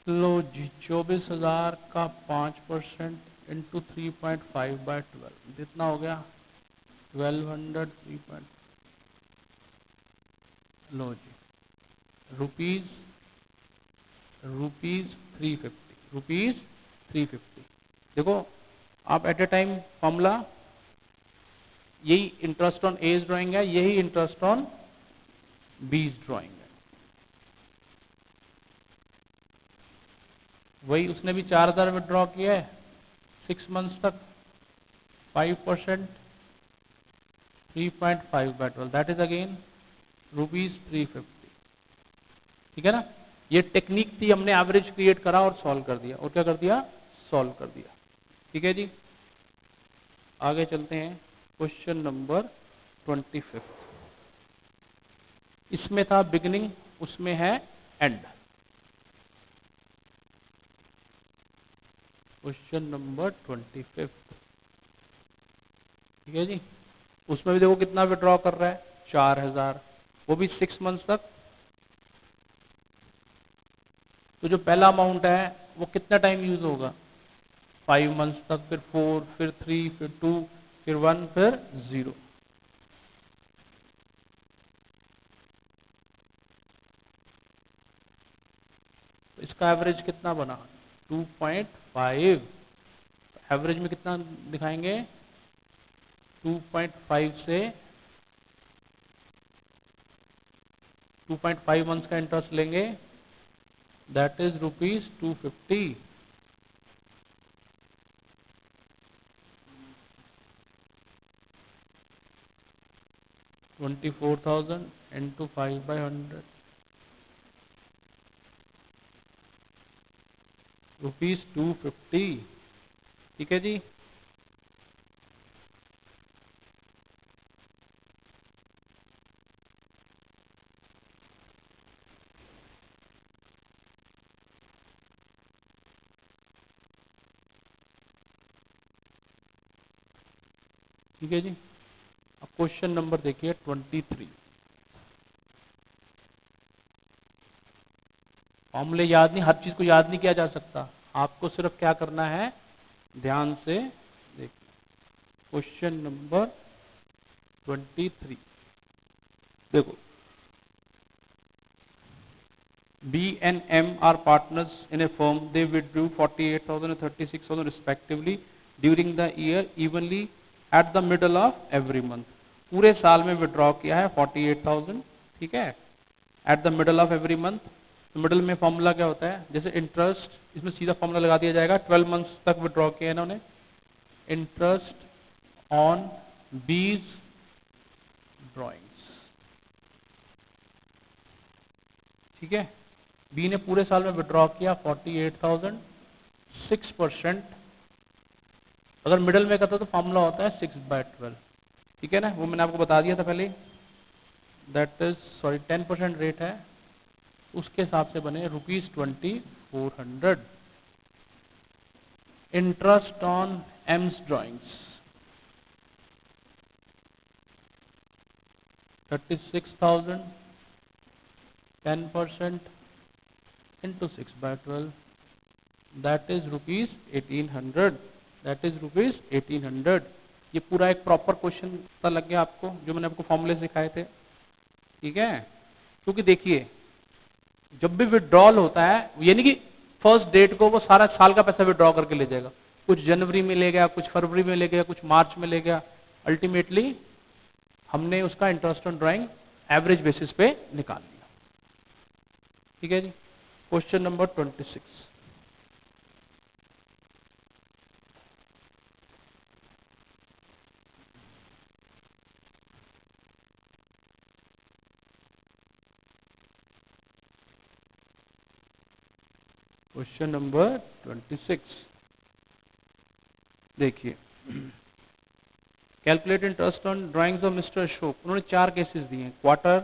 लो जी 24,000 का 5% इंटू 3.5 बाय 12 कितना हो गया 1200। 3. लो जी रुपीज 350। देखो आप एट ए टाइम फॉर्मूला, यही इंटरेस्ट ऑन एज ड्राइंग है, यही इंटरेस्ट ऑन बीज ड्राइंग है। वही उसने भी 4,000 विड्रॉ किया है 6 मंथ्स तक, 5%, 3.5 by 12 that is again rupees 350। ठीक है ना। ये टेक्निक थी, हमने एवरेज क्रिएट करा और सॉल्व कर दिया, और क्या कर दिया, सॉल्व कर दिया। ठीक है जी, आगे चलते हैं। Question number 25। इसमें था बिगिनिंग, उसमें है एंड। Question number 25। ठीक है जी, उसमें भी देखो कितना विड्रॉ कर रहा है, 4000, वो भी 6 मंथ्स तक। तो जो पहला अमाउंट है वो कितना टाइम यूज होगा, 5 मंथ्स तक, फिर 4, फिर 3, फिर 2, फिर 1, फिर 0। तो इसका एवरेज कितना बना, 2.5। एवरेज में कितना दिखाएंगे, 2.5 से 2.5 मंथ्स का इंटरेस्ट लेंगे, दैट इज ₹250। 24,000 इंटू 5/100, ₹250। ठीक है जी, ठीक है जी। अब क्वेश्चन नंबर देखिए 23। फॉर्मूले याद नहीं, हर चीज को याद नहीं किया जा सकता, आपको सिर्फ क्या करना है, ध्यान से देखिए। क्वेश्चन नंबर 23 देखो, B and M are partners in a firm. They withdrew 48,000 and 36,000 respectively during the year evenly at the middle of every month. पूरे साल में विड्रॉ किया है 48,000, ठीक है, at the middle of every month. तो middle में फॉर्मूला क्या होता है, जैसे इंटरेस्ट, इसमें सीधा फॉर्मूला लगा दिया जाएगा। 12 मंथ्स तक विड्रॉ किया है इन्होंने, इंटरेस्ट ऑन बीज ड्रॉइंग्स, ठीक है। बी ने पूरे साल में विड्रॉ किया 48,000, 6%। अगर मिडल में करता तो फॉर्मूला होता है 6/12, ठीक है ना, वो मैंने आपको बता दिया था पहले। दैट इज सॉरी 10% रेट है, उसके हिसाब से बने ₹2400। Interest on AIIMS drawings 36,000, 10% into 6/12, that is ₹1800, that is ₹1800। ये पूरा एक प्रॉपर क्वेश्चन पता लग गया आपको, जो मैंने आपको फॉर्मूले सिखाए थे, ठीक है। क्योंकि देखिए, जब भी विड्रॉल होता है, यानी कि फर्स्ट डेट को वो सारा साल का पैसा विड्रॉ करके ले जाएगा, कुछ जनवरी में ले गया, कुछ फरवरी में ले गया, कुछ मार्च में ले गया, अल्टीमेटली हमने उसका interest on drawing average basis पे निकाल लिया। ठीक है जी, क्वेश्चन नंबर 26। क्वेश्चन नंबर 26 देखिए, calculate interest on drawings of mister Ashok. उन्होंने 4 केसेस दिए हैं, क्वार्टर,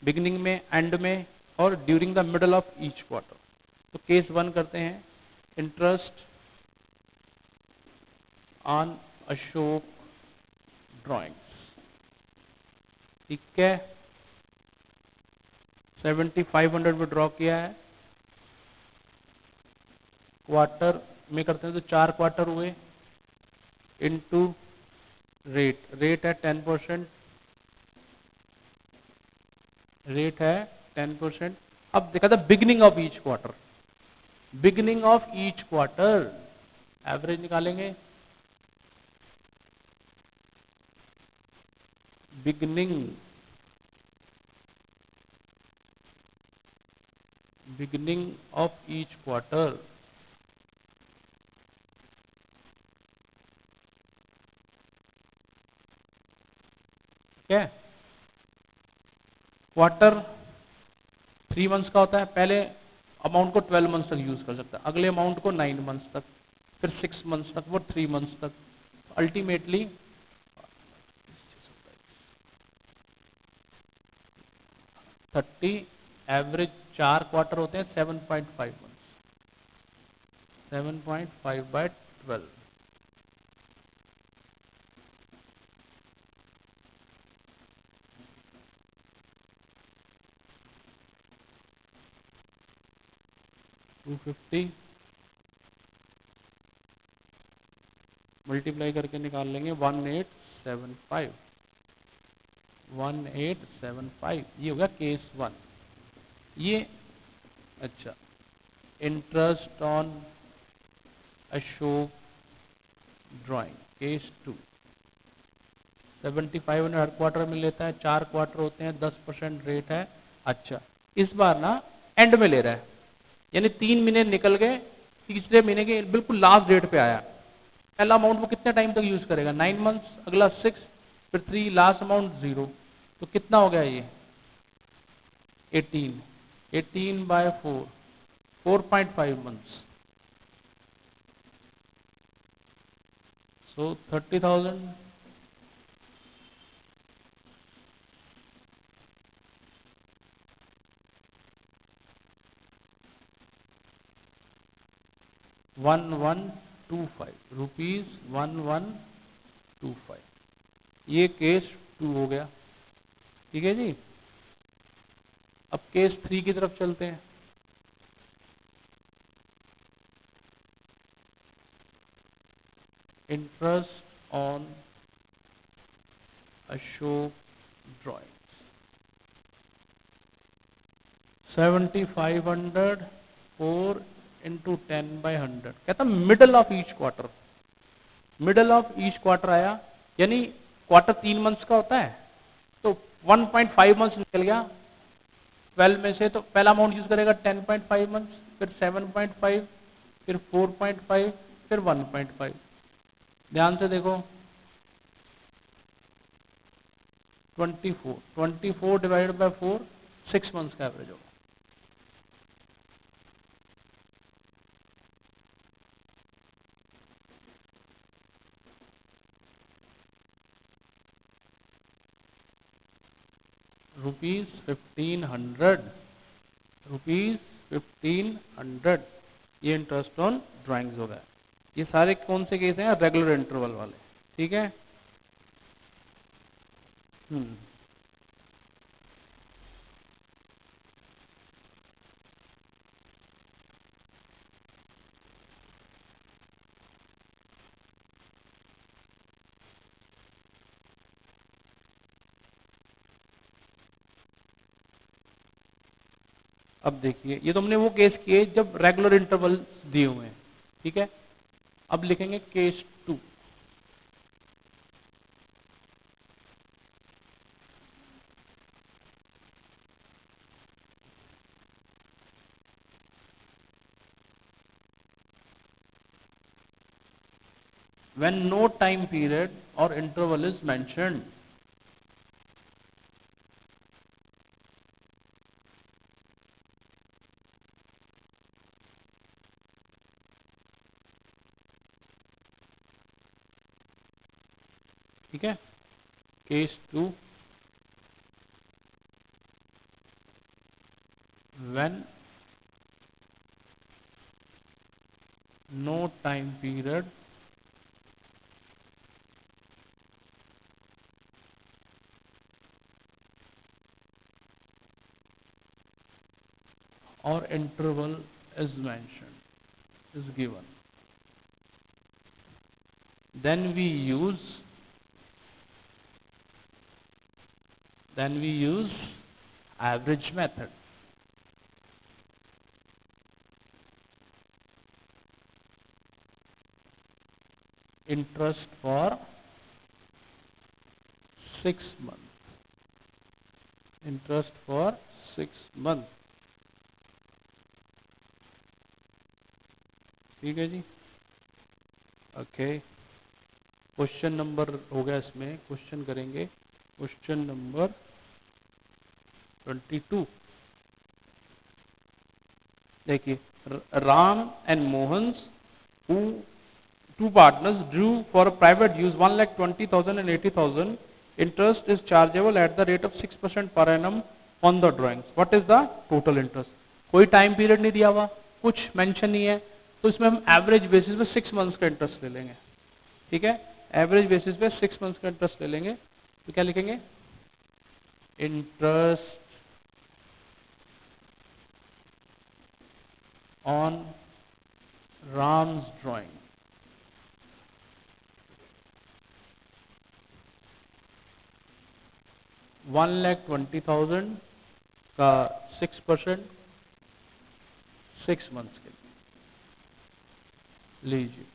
बिगिनिंग में, एंड में, और during the middle of each quarter. तो केस 1 करते हैं, इंटरेस्ट ऑन अशोक ड्राइंग्स, ठीक है, 7500 विड्रॉ किया है। क्वार्टर में करते हैं तो 4 क्वार्टर हुए, इनटू रेट, रेट है 10%, रेट है 10%। अब देखा था beginning of each quarter, beginning of each quarter average निकालेंगे, बिगिनिंग ऑफ ईच क्वार्टर, ठीक है। क्वार्टर 3 मंथ्स का होता है, पहले अमाउंट को 12 मंथ्स तक यूज कर सकता है, अगले अमाउंट को 9 मंथ्स तक, फिर 6 मंथ्स तक, वो 3 मंथ्स तक। अल्टीमेटली 30, एवरेज 4 क्वार्टर होते हैं, 7.5 मंथ्स, 7.5/12, 250 मल्टीप्लाई करके निकाल लेंगे 1875, 1875, ये होगा केस 1। ये अच्छा, interest on Ashok drawing case 2, 75 her quarter में लेता है, 4 क्वार्टर होते हैं, 10% रेट है। अच्छा, इस बार ना एंड में ले रहा है, यानी 3 महीने निकल गए, तीसरे महीने के बिल्कुल लास्ट डेट पे आया। पहला अमाउंट वो कितने टाइम तक यूज करेगा, 9 मंथ्स, अगला 6, फिर 3, लास्ट अमाउंट 0। तो कितना हो गया ये 18, 18/4, 4.5 मंथ्स, सो 30,000। 1125 रुपीज, 1125, ये केस 2 हो गया। ठीक है जी। अब केस 3 की तरफ चलते हैं। Interest on Ashok drawings 7500, 4 into 10/100, कहता middle of each quarter, middle of each quarter आया, यानी क्वार्टर 3 मंथ्स का होता है, तो 1.5 मंथ्स निकल गया 12 में से, तो पहला अमाउंट यूज करेगा 10.5 मंथ्स, फिर 7.5, फिर 4.5, फिर 1.5। ध्यान से देखो, 24 डिवाइडेड बाय 4, 6 मंथ्स का एवरेज होगा। ₹1500, ₹1500, ये इंटरेस्ट ऑन ड्राइंग्स हो गया। ये सारे कौन से केस हैं, रेगुलर इंटरवल वाले। ठीक है। हम्म अब देखिए, ये तो हमने वो केस किए जब रेगुलर इंटरवल दिए हुए हैं। ठीक है। अब लिखेंगे case 2। when no time period or interval is mentioned। ठीक है। Case 2, when no time period or interval is mentioned, is given, then we use average method। Interest for 6 months, interest for 6 months। ठीक है जी। Okay, question number हो गया, इसमें question करेंगे, question number 22। देखिए, Ram and Mohan who two partners drew for a private use 1,20,000 and 80,000. Interest is chargeable at the rate of 6% per annum on the drawings. What is the total interest? कोई time period नहीं दिया हुआ, कुछ mention नहीं है, तो इसमें हम एवरेज बेसिस पे 6 मंथ्स का इंटरेस्ट ले लेंगे। ठीक है, एवरेज बेसिस पे 6 मंथ्स का इंटरेस्ट ले लेंगे। तो क्या लिखेंगे? इंटरेस्ट ऑन राम्स ड्राइंग, $1,20,000 का 6% 6 मंथ्स के लिए लीजिए,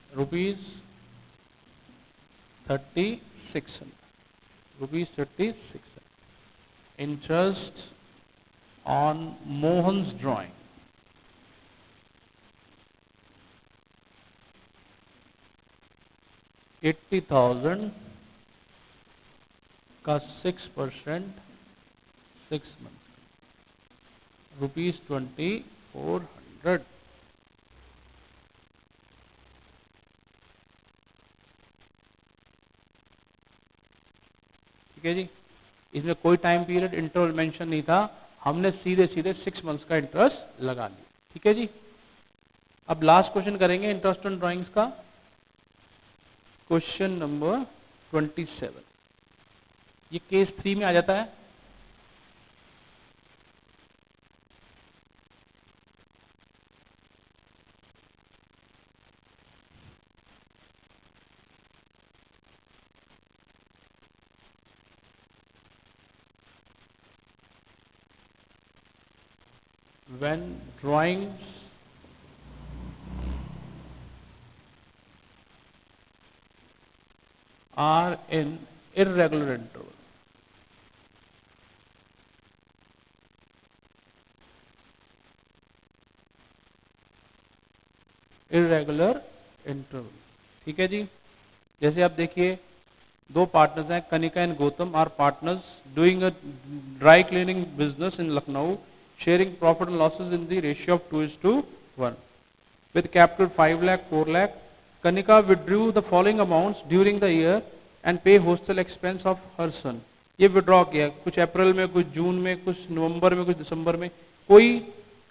₹3600, ₹3600। इंटरेस्ट ऑन मोहन्स ड्राइंग, $80,000 का 6% 6 मंथ, ₹2,400। ठीक है जी, इसमें कोई टाइम पीरियड इंटरवल मेंशन नहीं था, हमने सीधे सीधे 6 मंथ्स का इंटरेस्ट लगा लिया। ठीक है जी, अब लास्ट क्वेश्चन करेंगे इंटरेस्ट ऑन ड्राइंग्स का, क्वेश्चन नंबर 27। ये केस 3 में आ जाता है। When drawings are in irregular interval, irregular interval. ठीक है जी, जैसे आप देखिए, दो पार्टनर्स हैं, Kanika and Gautam are partners doing a dry cleaning business in Lucknow, sharing profit and losses in the ratio of 2:1 with capital 5 lakh 4 lakh. Kanika withdrew the following amounts during the year and pay hostel expense of her son. ये withdraw किया, कुछ अप्रैल में, कुछ जून में, कुछ नवंबर में, कुछ दिसंबर में, कोई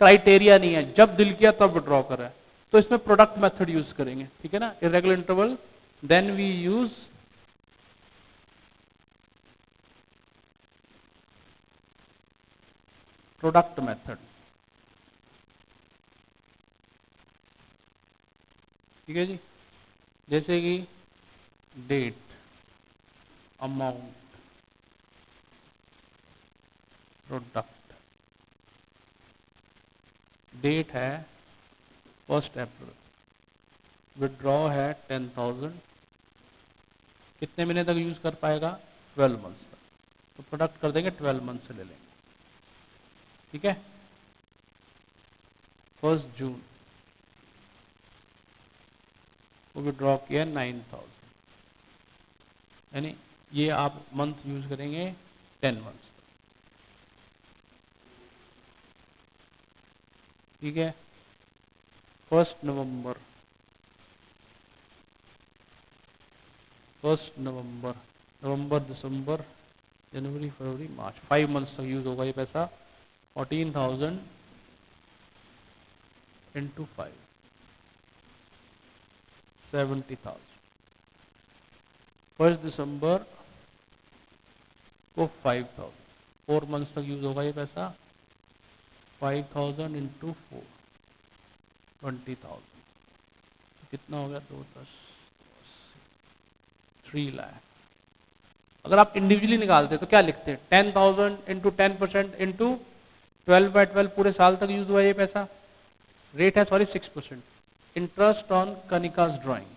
क्राइटेरिया नहीं है, जब दिल किया तब विड्रॉ करा है। तो इसमें प्रोडक्ट मेथड यूज करेंगे। ठीक है ना, irregular interval, then we use product method. ठीक है जी, जैसे कि डेट, अमाउंट, प्रोडक्ट। डेट है 1 अप्रैल, विड्रॉ है 10,000, कितने महीने तक यूज कर पाएगा? 12 मंथ्स तक। तो प्रोडक्ट कर देंगे 12 मंथ से ले लेंगे। ठीक है, 1 जून वो विड्रॉ किया 9,000, यानी ये आप मंथ यूज करेंगे 10 मंथ्स। ठीक है, 1 नवंबर, 1 नवंबर, नवंबर, दिसंबर, जनवरी, फरवरी, मार्च, 5 मंथ्स तक यूज होगा ये पैसा। 14,000 इंटू 5, 70,000। 1 दिसंबर को 5,000, 4 मंथ्स तक यूज होगा ये पैसा। 5,000 इंटू 4, 20,000, कितना हो गया? 3 लाख। अगर आप इंडिविजुअली निकालते तो क्या लिखते हैं? 10,000 इंटू 10% इंटू 12/12, पूरे साल तक यूज हुआ ये पैसा। रेट है, sorry, 6%। Interest on Kanika's drawing,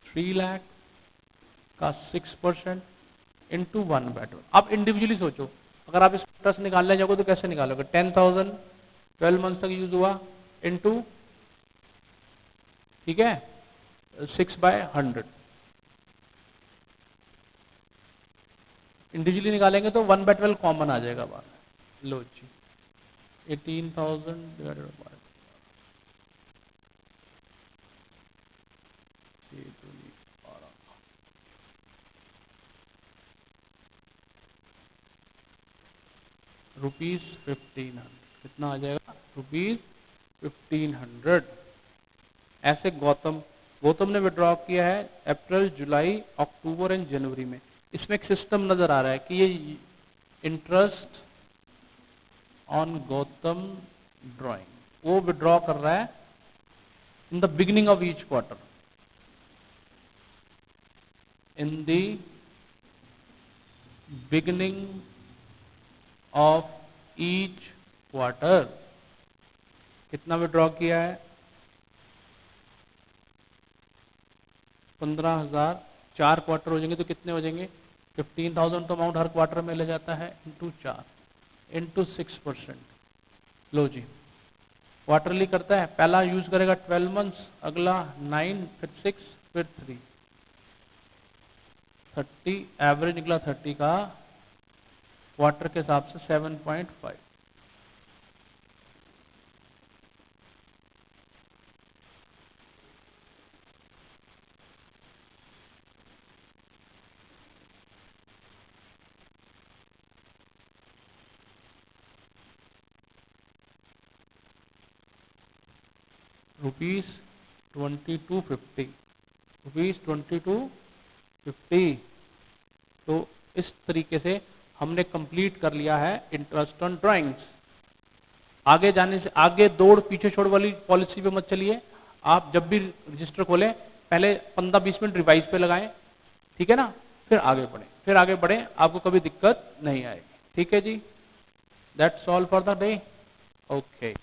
$3 lakh का 6% इंटू 1/12। आप इंडिविजुअली सोचो, अगर आप इस इंटरेस्ट निकालने जाओगे तो कैसे निकालोगे? 10,000 12 मंथ तक यूज हुआ इंटू, ठीक है, 6/100, इंडिविजुअली निकालेंगे तो 1/12 कॉमन आ जाएगा बाहर। लो जी 18,000 डिवाइडेड बाय 12 रुपीज 1500 कितना आ जाएगा रुपीज 1500। ऐसे गौतम ने विड्रॉ किया है अप्रैल जुलाई अक्टूबर एंड जनवरी में। इसमें एक सिस्टम नजर आ रहा है कि ये इंटरेस्ट ऑन गौतम ड्राइंग वो विड्रॉ कर रहा है इन the beginning of each quarter, in the beginning of each quarter. कितना विड्रॉ किया है 15,000। 4 क्वार्टर हो जाएंगे तो कितने हो जाएंगे 15,000 तो अमाउंट हर क्वार्टर में ले जाता है इंटू 4 इंटू 6%। लो जी क्वार्टरली करता है, पहला यूज करेगा 12 मंथ्स, अगला 9 फिर 6 फिर 3 30 एवरेज निकला 30 का क्वार्टर के हिसाब से 7.5। Rupees 2250 rupees 2250। तो इस तरीके से हमने कंप्लीट कर लिया है इंटरेस्ट ऑन ड्राइंग्स। आगे जाने से आगे दौड़ पीछे छोड़ वाली पॉलिसी पे मत चलिए। आप जब भी रजिस्टर खोलें पहले 15-20 मिनट रिवाइज पे लगाएं, ठीक है ना, फिर आगे बढ़ें आपको कभी दिक्कत नहीं आएगी। ठीक है जी, that's all for the day. Okay.